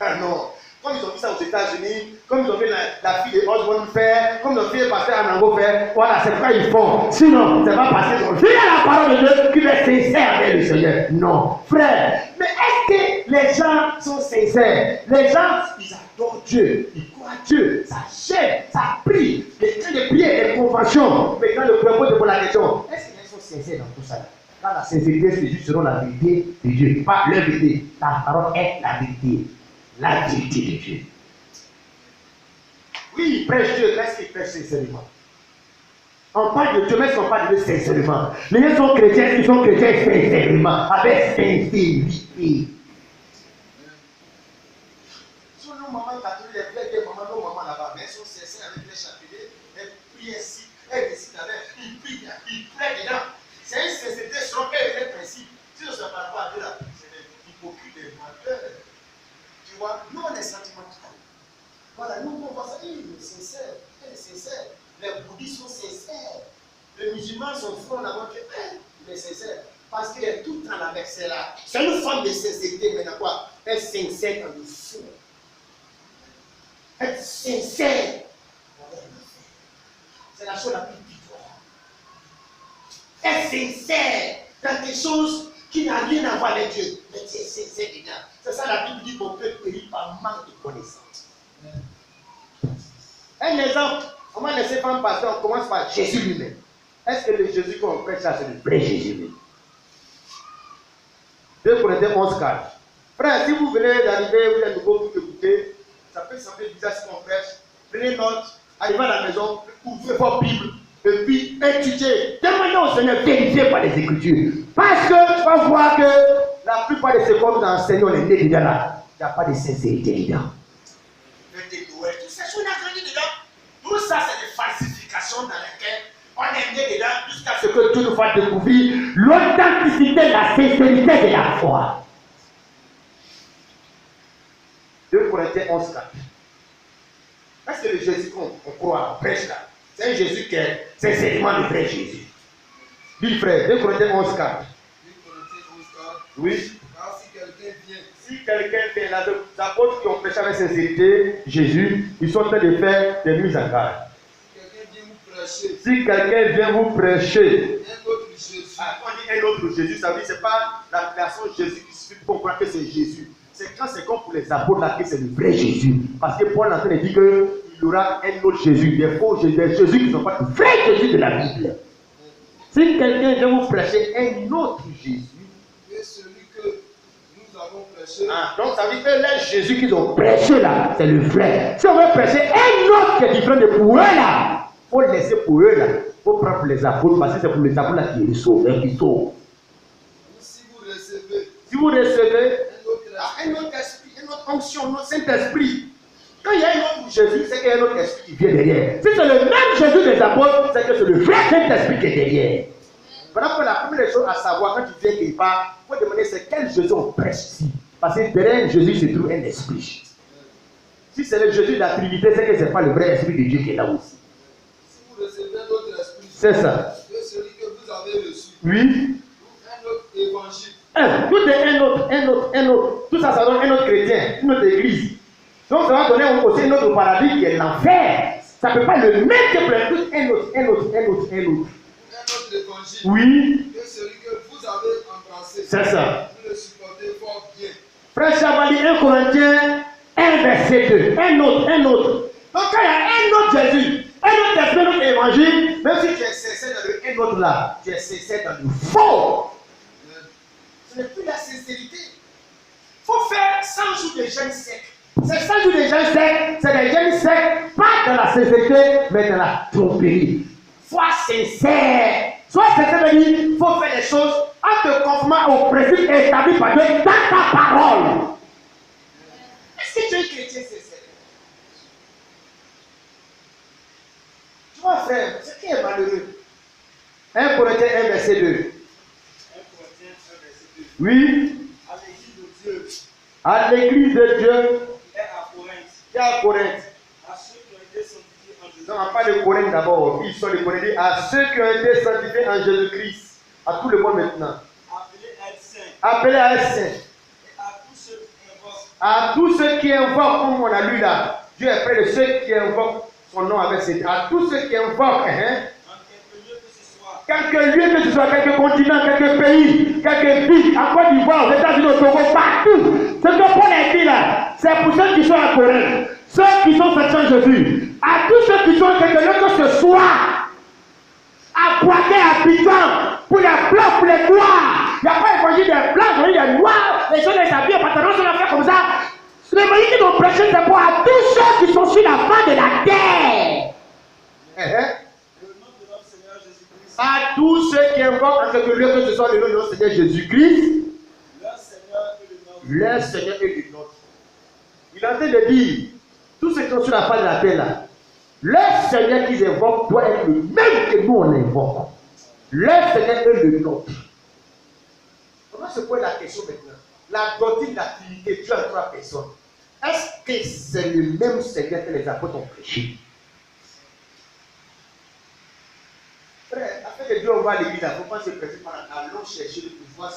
Speaker 3: Ah non. Comme ils ont vu ça aux États-Unis, comme ils ont vu la fille de Osborne faire, comme ils ont vu le pasteur Anango faire, voilà, c'est quoi ils font. Sinon, c'est pas parce qu'ils ont vu la parole de Dieu qu'ils est sincère avec le Seigneur. Non, frère. Mais est-ce que les gens sont sincères? Les gens, ils adorent Dieu, ils croient Dieu, ça chaîne, ça prie. Les temps de prière, les conventions. Mais quand le propos de la question, est-ce que les gens sont sincères dans tout ça? Quand la sincérité, c'est juste selon la vérité de Dieu, pas leur vérité. La parole est la vérité. La vérité de Dieu. Oui, il prêche Dieu, mais est-ce qu'il prêche sincèrement? On parle de Dieu, mais est-ce qu'on parle de Dieu sincèrement? Les gens sont chrétiens, ils sont chrétiens sincèrement, avec sincérité.
Speaker 4: Sur nos mamans catholiques, les vieilles mamans, nos mamans là-bas, mais elles sont sincères avec les chapelets, elles prient ici, elles décident avec, ils prient, ils prient dedans. C'est une sincérité selon les principes. Si on ne se parle pas à Dieu là, c'est des hypocrites, des menteurs. Tu vois, nous on est sentimentaux. Voilà, nous on voit ça, il est sincère, elle est sincère. Les bouddhistes sont sincères. Les musulmans sont francs là-bas, il est sincère. Parce qu'il est tout le temps avec celle-là. C'est une forme de sincérité, maintenant quoi? Elle est sincère dans le fond. Elle est sincère. C'est la chose la plus bizarre. Elle est sincère dans quelque chose qui n'a rien à voir avec Dieu. Mais tu es sincère dedans. C'est ça la Bible dit qu'on peut périr par manque de connaissance. Un exemple, on va laisser faire passer, on commence par Jésus lui-même. Est-ce que le Jésus qu'on prêche là, c'est le vrai Jésus lui-même? 2 Corinthiens 11:4. Frère, si vous venez d'arriver, vous êtes nouveau, vous écoutez, ça peut sembler bizarre ce qu'on prêche. Prenez note, arrivez à la maison, ouvrez votre Bible, et puis étudiez. Demandez au Seigneur, vérifiez par les Écritures. Parce que, on va voir que la plupart de ce qu'on nous enseigne, on est né dedans là. Il n'y a pas de sincérité dedans. Tout ça, on a grandi dedans. Tout ça, c'est des falsifications dans lesquelles on est né dedans jusqu'à ce que Dieu nous fasse découvrir l'authenticité, la sincérité de la foi. 2 Corinthiens 11:4. Est-ce que le Jésus qu'on croit, on prêche là, c'est un Jésus qui est sincèrement le vrai Jésus? Dis frère, 2 Corinthiens 11:4. Oui. Si quelqu'un vient là, les apôtres qui ont prêché avec sincérité Jésus, ils sont en train de faire des mises en garde. Si quelqu'un vient vous prêcher, un autre Jésus,
Speaker 3: on dit un autre Jésus, ça veut dire que ce n'est pas la création de Jésus qui suffit pour croire que c'est Jésus. C'est quand c'est comme pour les apôtres là que c'est le vrai Jésus. Parce que Paul est en train de dire qu'il y aura un autre Jésus, des faux Jésus, des Jésus qui ne sont pas le vrai Jésus de la Bible. Si quelqu'un vient vous prêcher un autre Jésus,
Speaker 4: et celui que nous avons prêché,
Speaker 3: donc ça veut dire que le Jésus qu'ils ont prêché là, c'est le vrai. Si on veut prêcher un autre qui est différent de pour eux là, il faut le laisser pour eux là. Il faut prendre pour les apôtres parce que c'est pour les apôtres là qui sauvent, qui sauvent.
Speaker 4: si vous
Speaker 3: Si
Speaker 4: recevez
Speaker 3: vous recevez
Speaker 4: un autre esprit,
Speaker 3: une autre onction, notre Saint-Esprit, quand il y a un autre Jésus, c'est qu'il y a un autre esprit qui vient derrière. Si c'est le même Jésus des apôtres, c'est que c'est le vrai Saint-Esprit qui est derrière. Voilà pour la première chose à savoir quand tu viens quelque part, il faut demander c'est quel Jésus on prêche ici. Parce que derrière Jésus se trouve un esprit. Si c'est le Jésus de la Trinité, c'est que ce n'est pas le vrai esprit de Dieu qui est là aussi.
Speaker 4: Si vous recevez notre esprit,
Speaker 3: C'est ça.
Speaker 4: que celui que vous avez reçu,
Speaker 3: Oui.
Speaker 4: un autre évangile,
Speaker 3: Tout est un autre. Tout ça, ça donne un autre chrétien, une autre église. Donc ça va donner aussi un autre paradis qui est l'enfer. Ça ne peut pas le même que tout un autre.
Speaker 4: un autre évangile,
Speaker 3: Oui.
Speaker 4: que celui que vous avez embrassé,
Speaker 3: C'est ça.
Speaker 4: vous le supportez fort bien.
Speaker 3: Frère Chavali, 1 Corinthiens 1 verset 2. Un autre. Donc quand il y a un autre Jésus, un autre esprit, un autre évangile, même si tu es sincère dans le un autre là, tu es sincère dans le faux. Ce n'est plus la sincérité. Il faut faire 100 jours de jeûne sec. Ces 100 jours de jeûne sec, c'est des jeûnes secs, pas dans la sincérité, mais dans la tromperie. Foi sincère. Sois sincère, veut dire il faut faire les choses en te conformant aux principes établis par Dieu dans ta parole. Est-ce que tu es chrétien sincère? Tu vois, frère, ce qui est malheureux. 1 Corinthiens 1, verset 2. 1
Speaker 4: Corinthiens 1, verset 2.
Speaker 3: Oui.
Speaker 4: À l'église de Dieu.
Speaker 3: À l'église de Dieu.
Speaker 4: Qui est à Corinthe.
Speaker 3: Qui est à Corinthe.
Speaker 4: À ceux qui ont été sanctifiés en Jésus.
Speaker 3: Non, on parle de Corinthe d'abord. Ils sont les Corinthiens. À ceux qui ont été sanctifiés en Jésus-Christ. À tout le monde maintenant.
Speaker 4: Appelés à être saints.
Speaker 3: Appelés à être saints.
Speaker 4: Et à tous ceux qui invoquent.
Speaker 3: À tous ceux qui invoquent, comme on a lu là. Dieu est près de ceux qui invoquent son nom avec ses. À tous ceux qui invoquent, hein. Quelque lieu que ce soit, quelques continents, quelques pays, quelques villes, en Côte d'Ivoire, aux États-Unis, au Togo, partout. Ce que Paul a dit là, c'est pour ceux qui sont à Corinthe, ceux qui sont saints en Jésus. À tous ceux qui sont quelque lieu que ce soit, à Poitiers, à Piton, pour les blancs, pour les noirs. Il n'y a pas évangile des blancs, il y a des noirs, les gens les habillent, les pantalons sont fait comme ça. L'évangile qui nous prêchons, c'est pour à tous ceux qui sont sur la fin de la terre. À tous ceux qui invoquent en quelque lieu que ce soit le nom de notre Seigneur Jésus-Christ, leur Seigneur est le nôtre. Il est en train de dire, tous ceux qui sont sur la face de la terre là, leur Seigneur qu'ils invoquent doit être le même que nous on invoque. Leur Seigneur est le nôtre. Comment se pose la question maintenant? La doctrine de la Trinité, Dieu a trois personnes. Est-ce que c'est le même Seigneur que les apôtres ont prêché? Frère, afin que Dieu envoie à l'église, il ne faut pas se presser par allons chercher le pouvoir.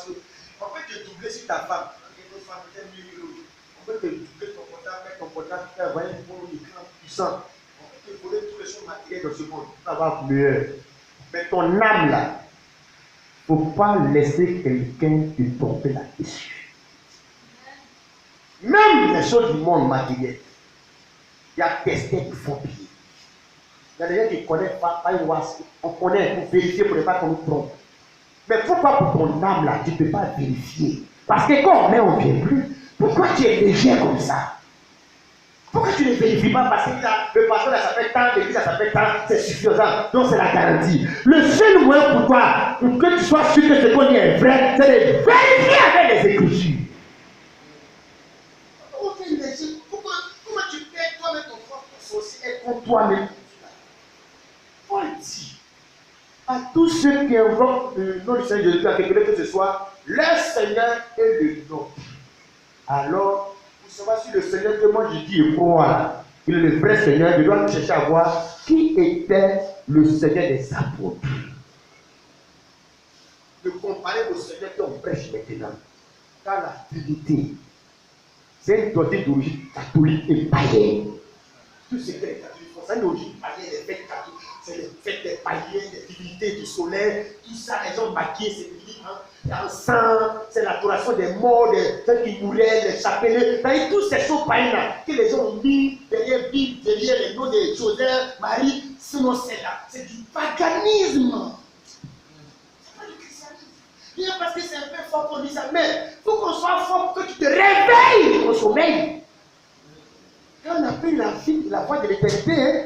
Speaker 3: On peut te doubler sur ta femme. Une femme peut-être mieux que l'autre. On peut te doubler ton portable, mettre ton portable, faire envoyer un écran puissant. On peut te voler toutes les choses matérielles dans ce monde pour avoir meilleur. Mais ton âme là, il ne faut pas laisser quelqu'un te tromper là-dessus. Même les choses du monde matériel, il y a des tests qui font pire. Il y a des gens qui ne connaissent pas, on connaît pour vérifier pour ne pas qu'on nous trompe. Mais pourquoi pour ton âme là, tu ne peux pas vérifier? Parce que quand on met, on ne vient plus. Pourquoi tu es léger comme ça? Pourquoi tu ne vérifies pas? Parce que le pasteur ça fait tant, l'église ça fait tant, c'est suffisant. Donc c'est la garantie. Le seul moyen pour toi, pour que tu sois sûr que ce qu'on dit est vrai, c'est de vérifier avec les Écritures. Comment tu perds toi-même ton propre souci et contre toi-même? Paul dit à tous ceux qui invoquent le nom du Seigneur Jésus, à quelqu'un que ce soit, leur Seigneur est le nôtre. Alors, pour savoir si le Seigneur que moi je dis et crois, il est le vrai Seigneur, je dois chercher à voir qui était le Seigneur des apôtres. De comparer au Seigneur qu'on prêche maintenant. Car la Trinité, c'est une doctrine d'origine catholique et païenne. Tout ce que les catholiques font, c'est une origine païenne, les fêtes catholiques. C'est les fêtes des païens, des divinités du soleil, tout ça, les gens maquillés, c'est en sang, c'est l'adoration des morts, des gens qui mouraient, des chapelets, toutes ces choses païennes que les gens ont mis derrière Bible, derrière les noms de Joseph, Marie, sinon c'est là, c'est du paganisme. C'est pas du christianisme. Bien parce que c'est un peu fort qu'on dit ça, mais il faut qu'on soit fort pour que tu te réveilles au sommeil. Quand on a pris la voix de l'éternité, hein,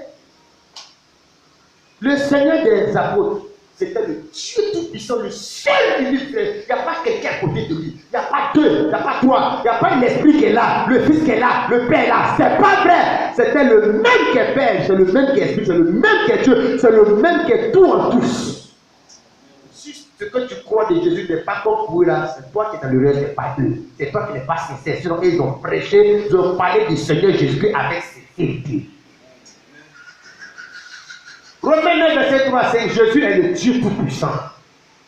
Speaker 3: le Seigneur des apôtres, c'était le Dieu tout-puissant, le seul unique. Il n'y a pas quelqu'un à côté de lui. Il n'y a pas deux, il n'y a pas trois. Il n'y a pas l'Esprit qui est là, le Fils qui est là, le Père est là. C'est pas vrai. C'était le même qui est Père, c'est le même qui est Esprit, c'est le même qui est Dieu, c'est le même qui est tout en tous. Si ce que tu crois de Jésus n'est pas comme pour là, c'est toi qui es dans le reste, c'est pas eux. C'est toi qui n'es pas sincère. Sinon, ils ont prêché, ils ont parlé du Seigneur Jésus avec sincérité. Romains 9, verset 3, c'est Jésus est le Dieu tout-puissant.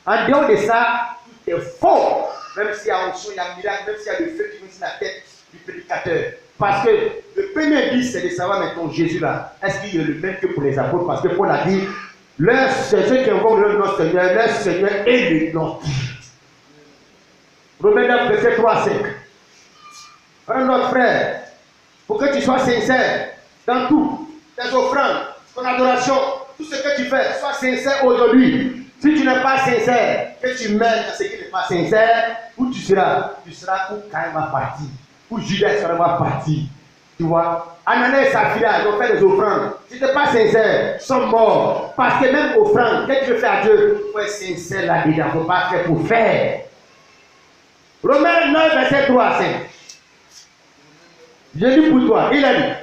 Speaker 3: En dehors de ça, tout est faux. Même s'il y a onction, il y a miracle, même s'il y a le feu qui vient sur la tête du prédicateur. Parce que le premier but, c'est de savoir maintenant Jésus là, est-ce qu'il est le même que pour les apôtres? Parce que Paul a dit, c'est ceux qui invoquent le nom de notre Seigneur, leur Seigneur est le nôtre. Romains 9, verset 3 à 5. Un autre frère, pour que tu sois sincère dans tout, tes offrandes, ton adoration, tout ce que tu fais, sois sincère aujourd'hui. Si tu n'es pas sincère, que tu mènes à ce qui n'est pas sincère, où tu seras? Tu seras où Caïn va partir, où Judas sera parti. Tu vois, Ananias et Saphira, ils ont fait des offrandes. Si tu n'es pas sincère, ils sont morts. Parce que même offrande, qu'est-ce que tu fais à Dieu? Il faut être sincère là-dedans. Il ne faut pas faire pour faire. Romains 9, verset 3 à 5. Je dis pour toi, il a dit.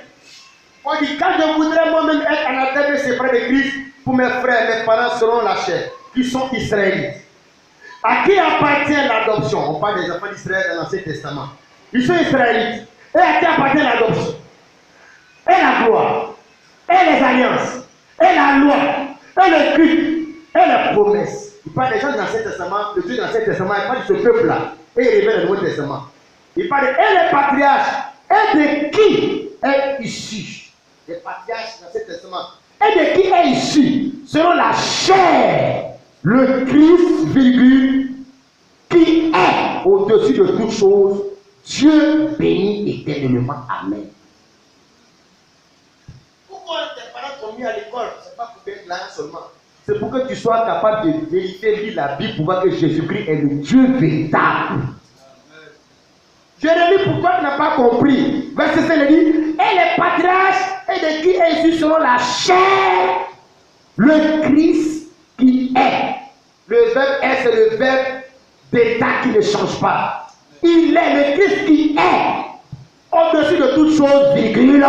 Speaker 3: On dit, quand je voudrais moi-même être anathème et séparé de Christ, pour mes frères, mes parents selon la chair, qui sont israélites. À qui appartient l'adoption? On parle des enfants d'Israël dans l'Ancien Testament. Ils sont israélites. Et à qui appartient l'adoption? Et la gloire, et les alliances, et la loi, et le culte, et les promesses. Il parle des gens de l'Ancien Testament, le Dieu de l'Ancien Testament, il parle de ce peuple-là. Et il révèle le Nouveau Testament. Il parle de et les patriarches, et de qui est issu? Les patriarches de l'Ancien Testament. Et de qui est issu? Selon la chair, le Christ, virgule, qui est au-dessus de toutes choses, Dieu béni éternellement. Amen. Pourquoi tes parents t'ont mis à l'école? C'est pas pour être là seulement. C'est pour que tu sois capable de vérifier, lire la Bible pour voir que Jésus-Christ est le Dieu véritable. Jérémie, pourquoi tu n'as pas compris? Verset 5 dit, et les patriarches, et de qui est issu selon la chair, le Christ qui est. Le verbe est, c'est le verbe d'état qui ne change pas. Il est le Christ qui est au-dessus de toutes choses, virgule,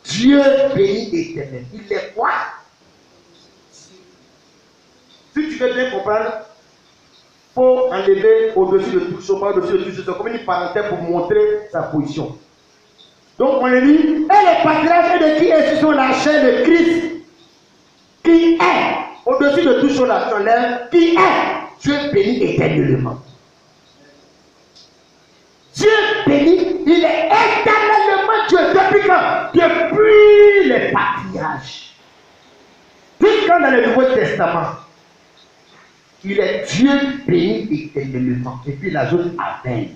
Speaker 3: Dieu béni éternel. Il est quoi? Si tu veux bien comprendre, il faut enlever au-dessus de toutes choses, pas au-dessus de toutes choses, comme une parenthèse pour montrer sa position. Donc on le dit, et les patriarches de qui est sur la chair de Christ, qui est au-dessus de toutes choses la tonnerre, qui est Dieu béni éternellement. Dieu béni, il est éternellement Dieu. Depuis quand? Depuis les patriarches. Jusqu'à dans le Nouveau Testament. Il est Dieu béni éternellement. Et puis la chose appelle.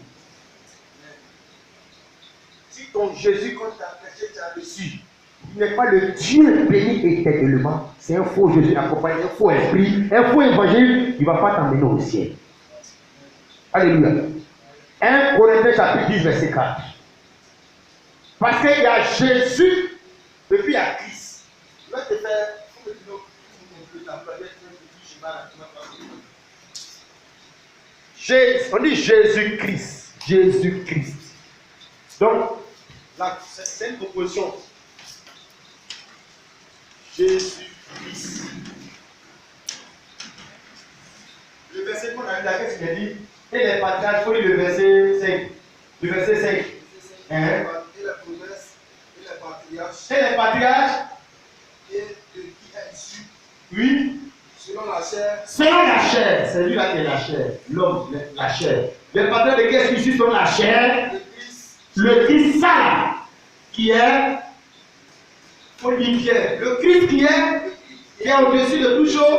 Speaker 3: Si ton Jésus, quand tu as prêché, tu as reçu, il n'est pas le Dieu béni éternellement. C'est un faux Jésus accompagné, un faux esprit, un faux évangile. Il ne va pas t'emmener au ciel. Alléluia. 1 Corinthiens chapitre 10, verset 4. Parce qu'il y a Jésus et puis il y a Christ. Je vais te faire. On dit Jésus-Christ. Jésus-Christ. Donc, là, c'est une proposition. Jésus-Christ. Le verset qu'on a vu là, qu'est-ce qu'il a dit? Et les patriarches, il faut lire le verset 5. Le verset 5. Et les promesses, et les patriarches. Et les patriarches. Et de qui est issu? Oui. Selon la chair. Selon la chair. C'est lui-là qui est la chair. L'homme, la chair. Les patriarches de qui est issu selon la chair? Le Christ ça, qui est. Faut dire Pierre. Le Christ qui est au-dessus de toutes choses.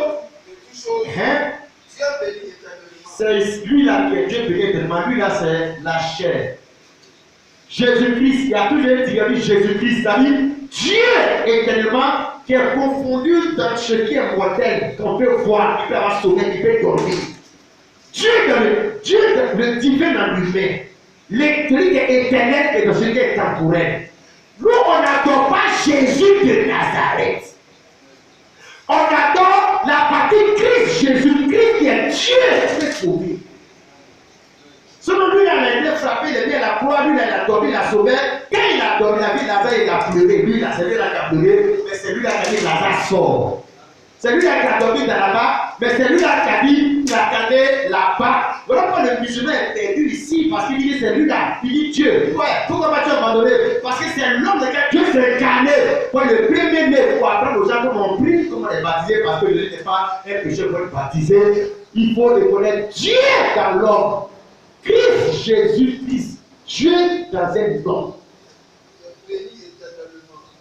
Speaker 3: Hein? Dieu béni éternellement. C'est lui-là qui est Dieu béni éternellement. Lui-là, c'est la chair. Jésus-Christ, il y a toujours dit Jésus-Christ, c'est-à-dire Dieu éternellement qui est confondu dans ce qui est mortel, qu'on peut voir, il peut avoir sommeil, il peut dormir. Dieu, le divin dans l'humain, celui qui est éternel et dans celui qui est temporel. Nous, on n'adore pas Jésus de Nazareth. On adore la partie Christ, Jésus-Christ qui est Dieu, qui est sauvé. Selon lui, il a été frappé, il est mis à la croix, lui, il a dormi, il a sauvé. Quand il a dormi, la vie de Lazare, il a pleuré. Lui, c'est lui-là qui a pleuré, mais c'est lui-là qui a dit Lazare sort. C'est lui-là qui a dormi dans la barque, mais c'est lui-là qui a dit il attendait la barque. Voilà pourquoi le musulman est perdu ici, parce qu'il dit c'est lui-là, il dit Dieu. Ouais, pourquoi vas-tu abandonner? Parce que c'est l'homme de Dieu s'est incarné. Pour le premier-né, pour apprendre aux gens comment on prie, comment les baptiser, parce que le n'est pas un péché pour le baptiser. Il faut reconnaître Dieu dans l'homme. Christ, Jésus-Christ, Dieu dans un homme.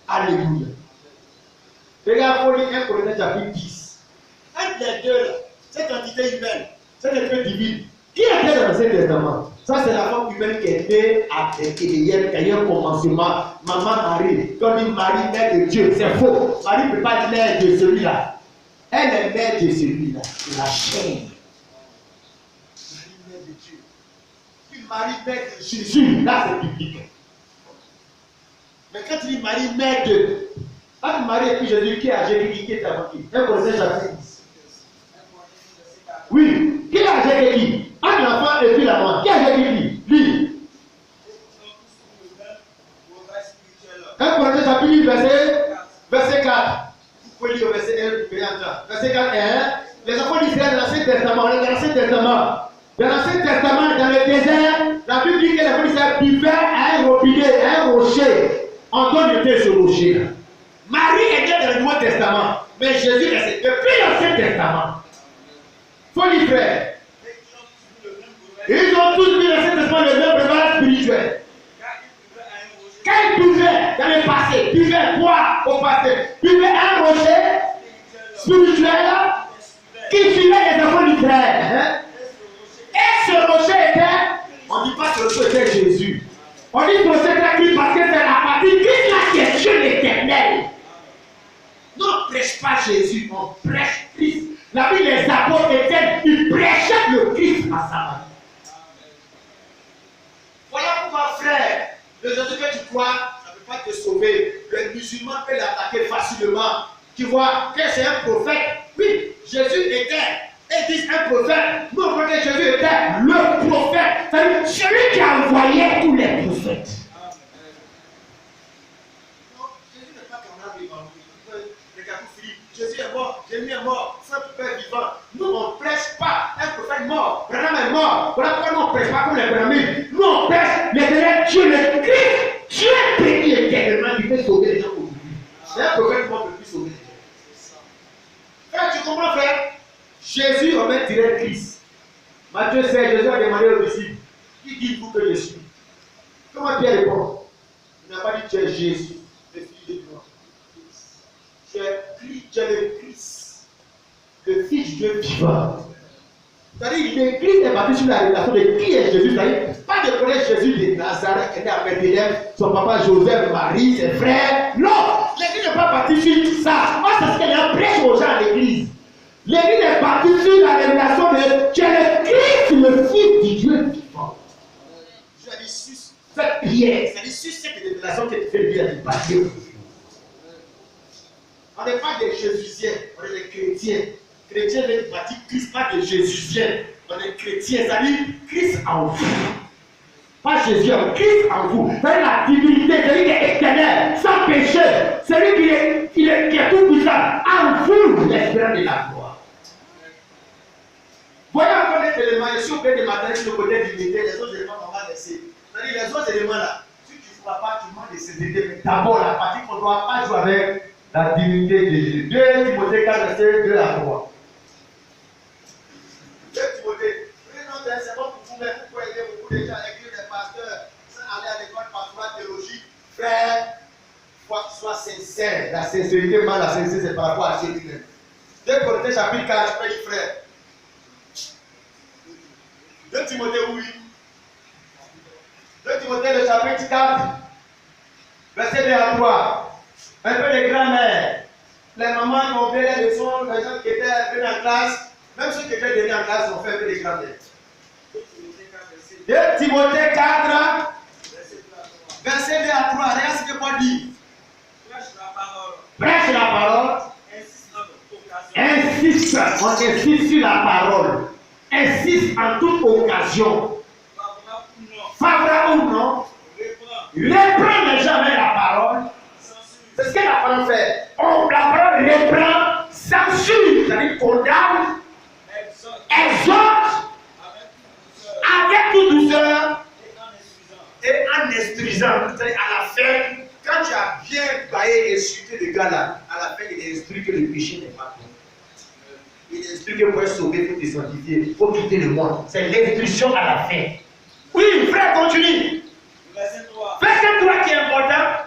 Speaker 3: Alléluia. Regarde, il faut lire 1 Corinthiens chapitre 10. Entre les deux, là, cette entité humaine, cette entité divine, qui est née dans l'Ancien Testament? Ça, c'est la forme humaine qui est née avec Eliel, qui a eu un commencement. Maman Marie, quand on dit Marie, mère de Dieu, c'est faux. Marie ne peut pas être mère de celui-là. Elle est mère de celui-là, de la chair. Marie, mère de Jésus, là c'est biblique.
Speaker 4: Mais quand tu dis Marie, mère de, entre Marie et puis Jésus, qui est âgé, qui est avant qui? 1 Corinthiens chapitre 10. Oui, qui est âgé qui? Entre l'enfant et puis la mort. Qui est âgé qui? Lui. 1 Corinthiens chapitre 10, verset 4. Vous pouvez lire au verset 1, vous pouvez entendre. Verset 4 et 1. Les enfants d'Israël dans l'Ancien Testament, dans l'Ancien Testament, dans le désert, la Bible dit que les enfants d'Israël buvaient à un robinet, à un rocher. On doit noter ce rocher. Marie était dans le Nouveau Testament, mais Jésus est depuis l'Ancien Testament. Faut lire frère. Ils ont tous vu l'Ancien Testament le même breuvage spirituel. Quand ils buvaient dans le passé, buvaient quoi au passé? Buvaient un rocher spirituel qui suivait les enfants d'Israël. Et ce rocher était, on ne dit pas que le rocher était Jésus. On dit que le rocher était Christ parce que c'est la partie Christ là qui est Dieu l'éternel. Non, on ne prêche pas Jésus, on prêche Christ. La Bible, les apôtres étaient, ils prêchaient le Christ à sa manie. Voilà pourquoi, frère, le Jésus que tu crois, ça ne peut pas te sauver. Le musulman peut l'attaquer facilement. Tu vois que c'est un prophète. Oui, Jésus était, et disent un prophète. Nous, on croit que Jésus était le prophète. C'est-à-dire celui qui a envoyé tous les prophètes. Non, Jésus n'est pas comme un vivant. Regardez Philippe, Jésus est mort, Jésus est mort, c'est un prophète vivant. Nous, on ne prêche pas un prophète mort. Branham est mort. Voilà pourquoi nous, on ne prêche pas comme les Brahmins. Nous, on prêche l'éternel Dieu, le Christ. Dieu béni éternellement, qui peut sauver les gens aujourd'hui. C'est un prophète mort qui peut plus sauver les gens. Frère, tu comprends, frère? Jésus, on met direct Christ. Matthieu 16, Jésus a demandé aux disciples, qui dites-vous que je suis? Comment Pierre répond? Il n'a pas dit tu es Jésus, le fils de Dieu. Tu es le Christ, le fils du Dieu vivant. C'est-à-dire, l'Église est bâtie sur la révélation de qui est Jésus. C'est-à-dire, pas de connaître Jésus de Nazareth qui était à Bethléem, son papa Joseph, Marie, ses frères. Non! L'Église n'est pas bâtie sur ça. Moi, c'est ce qu'elle a prêché aux gens à l'Église. L'Église est bâtie sur la révélation de tu es le Christ, le fils du Dieu vivant. Je dis sur cette prière, c'est-à-dire sur cette révélation que tu fais bien du bâtir. On n'est pas des Jésusiens, on est des chrétiens. Chrétien veut bâtir Christ, pas des Jésusiens. On est chrétien, c'est-à-dire Christ en vous. Pas Jésus, Christ en vous. C'est la divinité, celui qui est éternel, sans péché, celui qui est tout puissant. En vous, l'espérance de la gloire. Voilà encore des éléments, et si on peut dématérialiser le côté divinité, les autres éléments qu'on va laisser. C'est-à-dire les autres éléments là, si tu ne crois pas, tu manques de ces idées. Mais d'abord, la partie qu'on ne doit pas jouer avec la divinité de Jésus. 2 Timothée 4, verset 2 à 3. 2 Timothée, c'est bon pour vous, mais vous pouvez aider beaucoup de gens, écrire des pasteurs, sans aller à l'école pastorale théologique. Frère, il faut que tu sois sincère. La sincérité, mal, la sincérité, c'est par rapport à Jésus. 2 Timothée chapitre 4, je peux dire frère. 2 Timothée, oui. 2 Timothée, le chapitre 4, verset 2 à 3. Un peu de grand-mère. Les mamans qui ont fait les leçons, les gens qui étaient venus en classe, même ceux qui étaient venus en classe ont fait un peu de grand-mère. 2 Timothée 4, verset 2 à 3. Regarde ce que Paul dit. Prêche la parole. Insiste, on insiste sur la parole. Insiste en toute occasion. Favorable ou non, reprends les gens avec la parole. C'est ce que la parole fait. La parole reprend, censure, c'est-à-dire condamne, exhorte, avec toute douceur et en instruisant. C'est-à-dire à la fin, quand tu as bien baillé et insulté le gars là, à la fin il instruit que le péché n'est pas bon. Il instruit que pour être sauvé, il faut te sanctifier, il faut quitter le monde. C'est l'instruction à la fin. Oui, frère, continue. Verset 3 qui est important.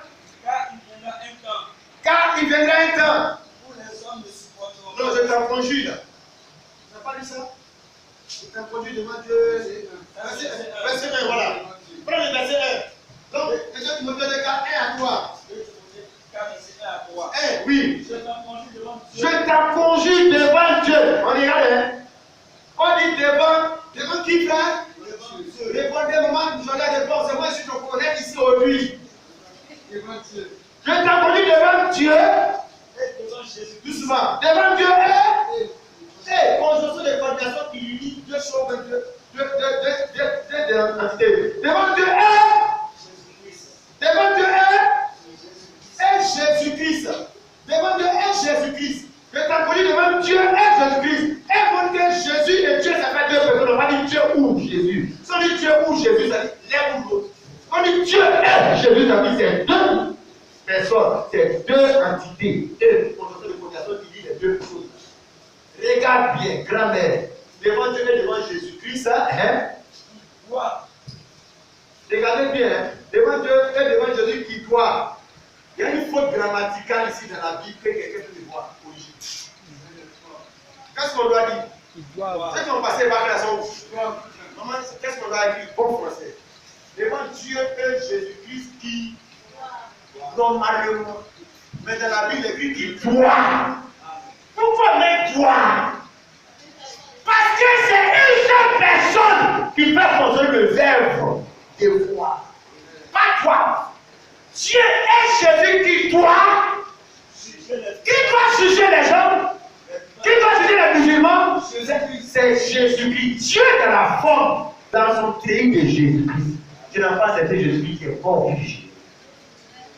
Speaker 4: Car il viendra un temps où les hommes ne supporteront pas. Non, je t'en conjure là. Tu n'as pas dit ça? Je t'en conjure devant Dieu. Verset 1, voilà. Prends le verset 1. Donc, déjà tu me donnes le 4, 1 à 3. 1, oui. Je t'en conjure devant Dieu. On y est. On dit devant qui, frère? Répondez-moi, je vais répondre. C'est moi si je te connais ici aujourd'hui. Je t'introduis devant Dieu.
Speaker 5: Et devant Jésus.
Speaker 4: Doucement. Devant Dieu et conjonction de coordination qui unit deux choses, deux entités. Devant Dieu devant Dieu et Jésus-Christ. Devant Dieu et Jésus-Christ. Je t'introduis devant Dieu et Jésus-Christ. Et mon Dieu, Jésus et Dieu, ça fait deux personnes. On va dire Dieu ou Jésus. Si on dit Dieu ou Jésus, ça dit l'un ou l'autre. On dit Dieu et Jésus, ça dit c'est deux personnes, c'est deux entités. Et conjonction de coordination qui dit les deux choses. Regarde bien, grand-mère, devant Dieu et devant Jésus-Christ, regardez bien, devant Dieu et devant Jésus qui doit. Il y a une faute grammaticale ici dans la Bible que quelqu'un peut devoir corriger. Qu'est-ce qu'on doit dire? Ceux qui ont passé par la son qu'est-ce qu'on doit écrire? Bon français. Devant Dieu et Jésus-Christ qui, normalement, mais dans la Bible, il écrit qui doit. Pourquoi mettre toi? Parce que c'est une seule personne qui fait fonctionner le verbe devoir. Pas toi. Dieu est Jésus qui doit juger les gens. Qui doit juger les musulmans? C'est Jésus-Christ. Dieu dans la forme, dans son pays de Jésus-Christ. Tu n'as pas accepté Jésus-Christ qui est bon juger.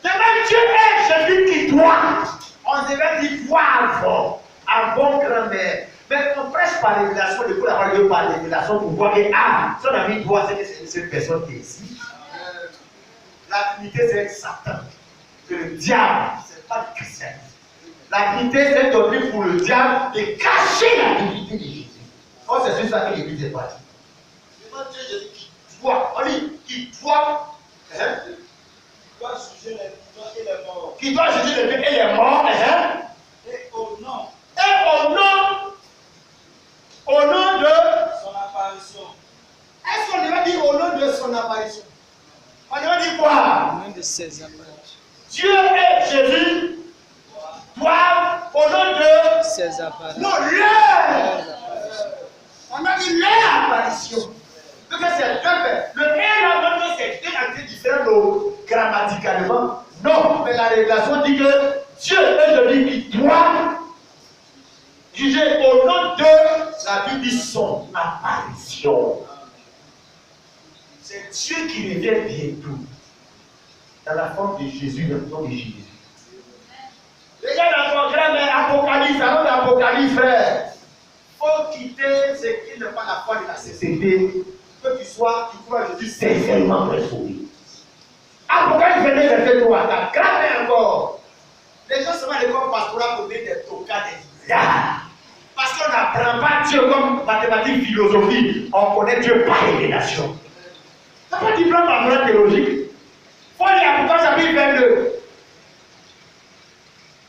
Speaker 4: Devant Dieu est Jésus qui doit. On devait dire toi avant. Un bon grand-mère. Mais on prêche par révélation, du coup, la parole par révélation pour voir que, son ami doit, c'est cette personne qui est ici. La Trinité, c'est Satan. C'est le diable, c'est pas le christianisme. La Trinité, c'est une doctrine pour le diable de cacher la divinité de Jésus. Oh, c'est juste ça que l'Église est partie. Devant Dieu, Jésus qui doit, on dit, qui doit,
Speaker 5: Qui doit juger les vivants et les morts.
Speaker 4: Qui doit juger les vivants et les morts,
Speaker 5: Et au nom
Speaker 4: de
Speaker 5: son apparition.
Speaker 4: Est-ce qu'on devait dire au nom de son apparition? On devait dire quoi?
Speaker 6: Au nom de ses apparitions.
Speaker 4: Dieu et Jésus doivent au nom de
Speaker 6: Ses apparitions.
Speaker 4: non, leur. On a dit leur apparition. Donc c'est deux. Le et la c'est deux entités différentes grammaticalement. Non, mais la révélation dit que Dieu est celui qui doit juger au nom de la Bible dit son apparition. C'est Dieu qui revient bientôt dans la forme de Jésus, dans le nom de Jésus. Regarde dans ton grand-mère, Apocalypse, avant d'Apocalypse, frère. Il faut quitter ce qui n'est pas la foi de la société. Que tu crois Jésus sincèrement sauvé. Apocalypse 22, verset 3, ta grand-mère encore. Les gens se mettent à l'école pastorale pour donner des tocas, des milliards. Parce qu'on n'apprend pas Dieu comme mathématiques, philosophie. On connaît Dieu par révélation. Ça n'a pas de diplôme en théologique. Il faut lire Apocalypse chapitre 22.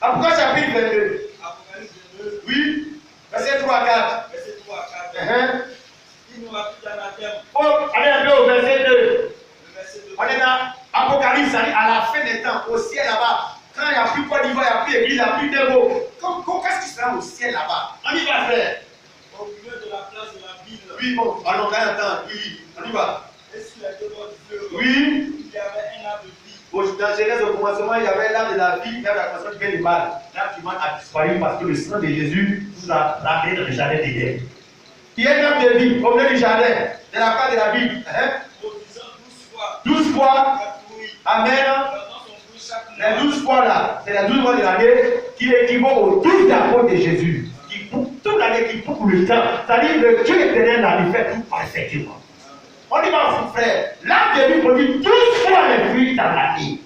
Speaker 4: Apocalypse chapitre 22.
Speaker 5: Apocalypse 22.
Speaker 4: Oui. Verset 3 à 4.
Speaker 5: Verset 3 à 4. Il n'y aura plus d'anathème.
Speaker 4: Oh, allez un peu au verset 2.
Speaker 5: Le verset 2.
Speaker 4: On est dans Apocalypse, à la fin des temps, au ciel là-bas. Quand il n'y a plus Côte d'Ivoire, il n'y a plus église, il n'y a plus d'égo. Qu'est-ce qui sera au ciel là-bas? On y va, frère.
Speaker 5: Au milieu de la place de la ville.
Speaker 4: Oui, bon, allons, attends, oui, on y va.
Speaker 5: Et sur les deux bords du feu.
Speaker 4: Oui.
Speaker 5: Il y avait un arbre de vie.
Speaker 4: Bon, dans Genèse au commencement, il y avait l'arbre de la vie, l'arbre de la connaissance du bien et du mal. L'arbre du mal a disparu parce que le sang de Jésus nous a ramené dans le jardin d'Éden. Il y a un arbre de vie au milieu du jardin, de la part de la Bible.
Speaker 5: Produisant 12 fois.
Speaker 4: 12 fois. Amen.
Speaker 5: Les
Speaker 4: Les 12 fois là, c'est les 12 mois de l'année qui équivaut aux 12 apôtres de Jésus. Qui pour toute l'année, qui pour le temps. C'est-à-dire le Dieu éternel a fait tout parfaitement. On y va, mon frère. L'arbre de vie produit 12 fois les fruits dans l'année.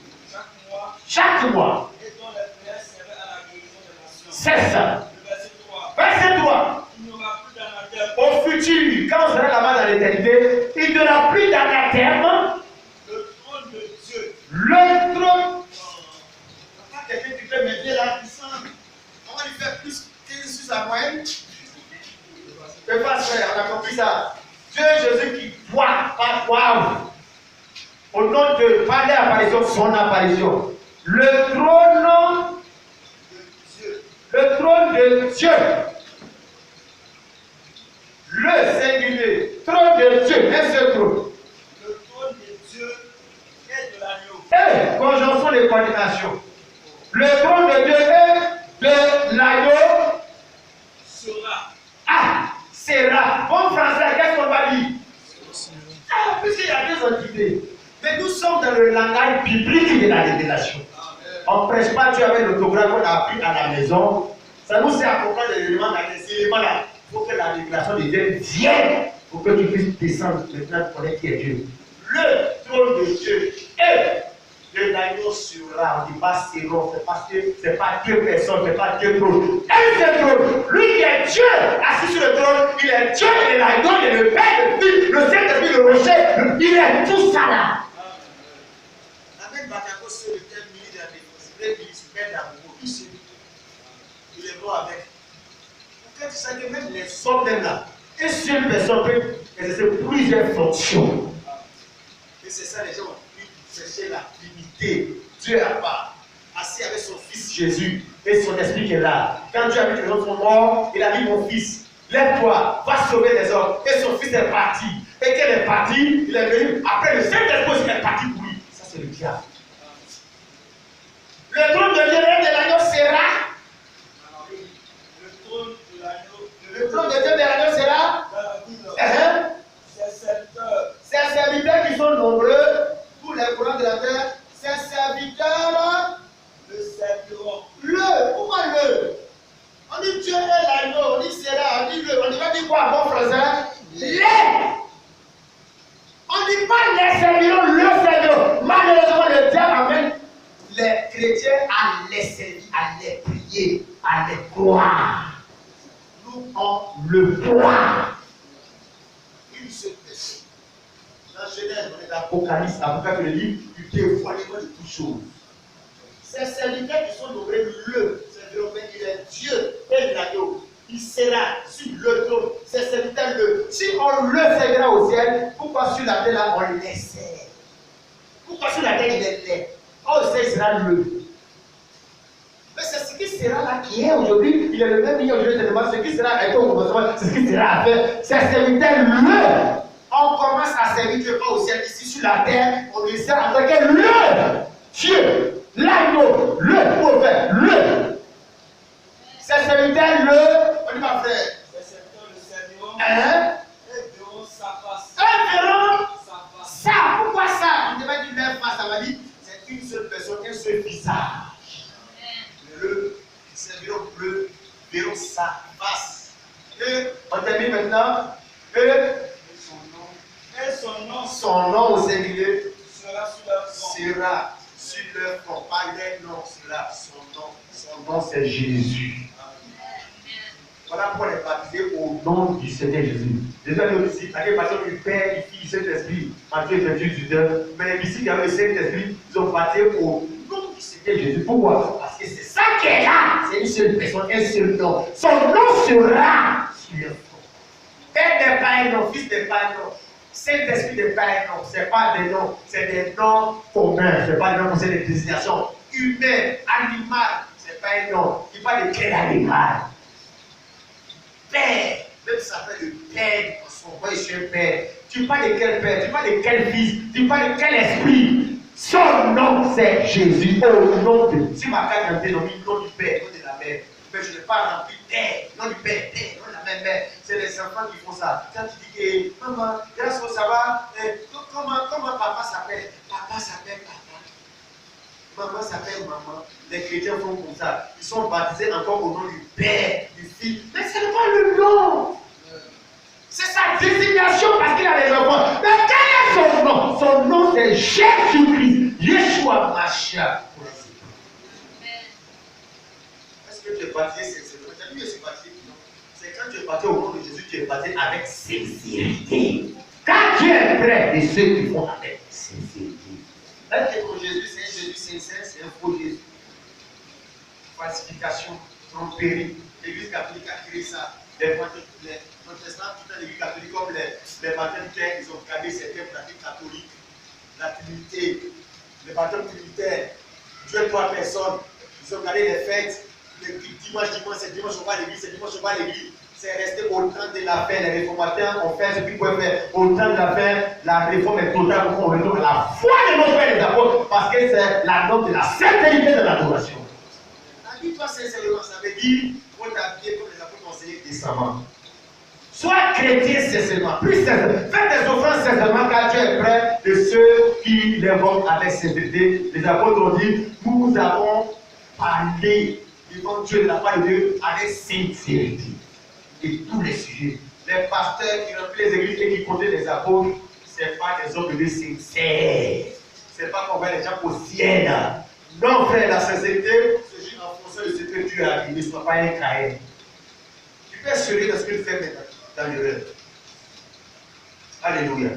Speaker 4: Chaque mois.
Speaker 5: Et dont les frères servaient à la guérison des nations.
Speaker 4: C'est ça.
Speaker 5: Le verset 3.
Speaker 4: Verset 3.
Speaker 5: Il n'y aura plus d'anathème.
Speaker 4: Au futur, quand on sera là-bas dans l'éternité, il n'y aura plus d'anathème.
Speaker 5: Le trône de Dieu.
Speaker 4: Le trône. Quand quelqu'un qui fait m'aider là, on va lui faire plus que sur sa moyenne. C'est pas frère, on a compris ça. Dieu Jésus qui doit, pas doit. Au nom de pas l'apparition, son apparition. Le trône de Dieu. Le singulier. Trône de Dieu. Un seul trône.
Speaker 5: Le trône de Dieu est de l'agneau.
Speaker 4: Et conjonction de
Speaker 3: de coordination. Le trône de Dieu est de l'agneau
Speaker 5: Sera.
Speaker 3: Ah, sera. Bon français, qu'est-ce qu'on va dire? Ah, puisqu'il y a deux entités. Mais nous sommes dans le langage biblique de la révélation. On ne prêche pas Dieu avec l'autographe qu'on a appris à la maison. Ça nous sert à comprendre les éléments là. Il faut que la révélation devienne vienne pour que tu puisses descendre maintenant connaître qui est Dieu. Le trône de Dieu est de l'agneau sera. On ne dit pas séron, c'est parce que ce n'est pas deux personnes, ce n'est pas deux trônes. Un seul trône. Lui qui est Dieu, assis sur le trône, il est Dieu, il est l'agneau, il est le Père, le Fils, le Saint-Esprit, le rocher. Il est tout ça là.
Speaker 4: Avec Bakako, c'est le thème mini de la défense. Il est super d'amour. Il est bon avec. Quand tu sais que même les
Speaker 3: Sauf même là, une seule personne peut exercer plusieurs fonctions.
Speaker 4: Et c'est ça, les gens ont pu chercher la dignité. Dieu à part, assis avec son fils
Speaker 3: Jésus et son esprit qui est là. Quand Dieu a vu que les autres sont morts, il a dit mon fils, lève-toi, va sauver les hommes. Et son fils est parti. Et qu'il est parti, il est venu. Après le Saint-Esprit, il est parti pour lui. Ça, c'est le diable. Le trône de Dieu et de l'agneau sera.
Speaker 5: Le trône de l'agneau.
Speaker 3: Le trône de Dieu et de l'agneau sera.
Speaker 5: Dans la Bible,
Speaker 3: Hein?
Speaker 5: ses serviteurs.
Speaker 3: Ces serviteurs qui sont nombreux, tous les courants de la terre, ces serviteurs,
Speaker 5: Le serviront.
Speaker 3: pourquoi le? On dit Dieu est l'agneau, on dit sera, on dit le, on dit pas dire quoi en bon français? Les! On ne dit pas les serviront, le serviront. Malheureusement, le diable amène les chrétiens à les servir, à les prier, à les croire. Nous, on le croit.
Speaker 4: une seule personne. Dans Genèse, on est d'accord.
Speaker 3: Apocalypse, Apocalypse, le livre du dévoilement de toutes choses.
Speaker 4: Ces serviteurs qui sont nommés le serviront, mais il est Dieu et l'agneau. Il sera sur le trône. Ces serviteurs le.
Speaker 3: Si on le servira au ciel, pourquoi sur la terre là on le sert? Pourquoi sur la terre il est laid? Au ciel il sera le. Mais c'est ce qui sera là qui est aujourd'hui. Il est le même million aujourd'hui. Ce qui sera à au commencement, c'est ce qui sera à faire. C'est serviteur le. On commence à servir Dieu pas au ciel. Ici sur la terre, on le sert en tant que le Dieu, l'agneau, le prophète, le. C'est serviteur le. On dit ma frère.
Speaker 5: Ses serviteurs le serviront.
Speaker 3: Hein?
Speaker 5: Et verront sa face.
Speaker 3: Un verront.
Speaker 5: Sa face.
Speaker 3: Ça, pourquoi ça? On devait dire leur face, ça m'a dit, c'est une seule personne, un seul visage.
Speaker 4: Le serviront le verront sa face.
Speaker 3: Et on termine maintenant. Et
Speaker 5: Et son nom
Speaker 3: son nom au singulier
Speaker 5: sera sur leur front.
Speaker 4: Sera sur leur front. Pas leur nom, sera son nom.
Speaker 3: son nom c'est Jésus. Voilà pourquoi on est baptisé au nom du Seigneur Jésus. Jésus a dit aussi, à quelle façon du Père, du Fils, du Saint-Esprit, Matthieu 28, 18. Mais ici, il y a le Saint-Esprit, ils ont baptisé au nom du Seigneur Jésus. Pourquoi? Parce que c'est ça qui est là. C'est une seule personne, un seul nom. Son nom sera sur le front. Père n'est pas un nom, Fils n'est pas un nom. Saint-Esprit n'est pas un nom, ce n'est pas des noms, c'est des noms communs, ce n'est pas des noms, c'est des désignations humaines, animales, ce n'est pas un nom. Il parle de quel animal? Père, même ça s'appelle le Père, son roi est un Père. Tu parles de quel Père? Tu parles de quel Fils? Tu parles de quel Esprit? Son nom c'est Jésus, au nom de. Si ma carte d'identité nomme le nom du Père, le nom de la mère, mais je n'ai pas rempli Père, nom du Père, Père, nom de la mère. C'est les enfants qui font ça. Quand tu dis que maman, grâce au ça va, comment papa s'appelle? Papa s'appelle papa. Maman s'appelle maman. Les chrétiens font comme ça. Ils sont baptisés encore au nom du Père, du Fils. Mais ce n'est pas le nom. C'est sa désignation parce qu'il a des enfants. Mais quel est son nom? Son nom c'est Jésus-Christ. Yeshua Mashiach. Est-ce que tu es baptisé sincèrement? Tu as dit que c'est baptisé. C'est quand tu es baptisé au nom de Jésus, tu es baptisé avec sincérité. Quand tu es prêt, et ceux qui font avec sincérité. Là, tu es pour Jésus, c'est un Jésus sincère, c'est un faux Jésus. Falsification, tromperie. L'Église catholique a créé ça. Les protestants, tout à l'Église catholique, comme les baptêmes militaires, ils ont gardé certaines pratiques catholiques. La Trinité, les baptêmes militaires, Dieu trois personnes. Ils ont gardé les fêtes. Le dimanche, c'est dimanche, on va à l'église, c'est dimanche, on va à l'église.
Speaker 1: c'est resté au temps de la fin. Les réformateurs ont fait ce qu'ils pouvaient faire. Au temps de la fin, la réforme est totale. On retourne à la foi de nos frères et des apôtres parce que c'est la norme de la sincérité de l'adoration. Dis-toi sincèrement, ça veut dire faut t'habiller comme les apôtres enseignaient décemment. Sois chrétien sincèrement, plus sincèrement. Fais tes offrandes sincèrement car Dieu est près de ceux qui l'invoquent avec sincérité. Les apôtres ont dit, nous avons parlé devant Dieu de la part de Dieu avec sincérité. Et tous les sujets. Les pasteurs qui remplissent les églises et qui comptent les apôtres, ce n'est pas des hommes de Dieu sincères. Ce n'est pas qu'on va les gens au ciel. Non, frère, la sincérité, c'est juste en fonction de ce que Dieu a dit. Ne sois pas un caïn. Tu peux assurer de ce que tu fais maintenant dans l'erreur. Alléluia.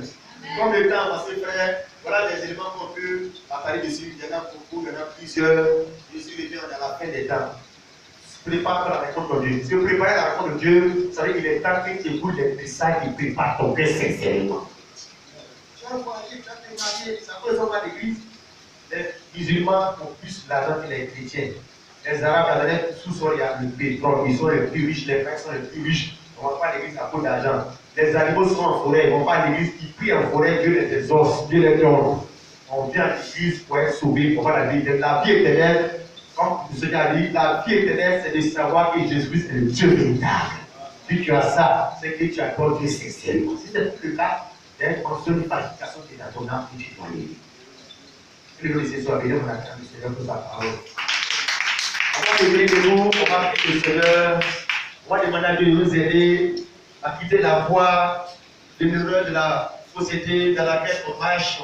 Speaker 1: Comme le temps passé, frère, voilà des éléments qu'on peut parler dessus. Il y en a beaucoup, il y en a plusieurs. Je suis venu à la fin des temps. Prépare la rencontre de Dieu. Si vous préparez la rencontre de Dieu, ça veut dire qu'il est temps que tu écoutes les messages qui préparent ton cœur sincèrement. Tu vas voir, tu vas te marier, ça peut être à l'église. Les musulmans ont plus l'argent que les chrétiens. Les arabes, dans les sous-sols, il y a le pétrole. Ils sont les plus riches, les frères sont les plus riches. On ne va pas à l'église à cause d'argent. Les animaux sont en forêt, ils ne vont pas à l'église. Ils prient en forêt, Dieu les exauce, Dieu les donne. On vient à l'église pour être sauvé, pour voir la vie. La vie éternelle. Comme le Seigneur a dit, la vie éternelle, c'est de savoir que Jésus est le Dieu véritable. Si tu as ça, c'est que tu accordes Dieu sincèrement. Si c'est le cas, il y a une mention de purification qui est dans ton âme que tu dois lire. Que le Seigneur soit béni, on attend le Seigneur pour sa parole. Avant de venir de nous, on va prier le Seigneur. On va demander à Dieu de nous aider à quitter la voie de l'erreur de la société dans laquelle on marche.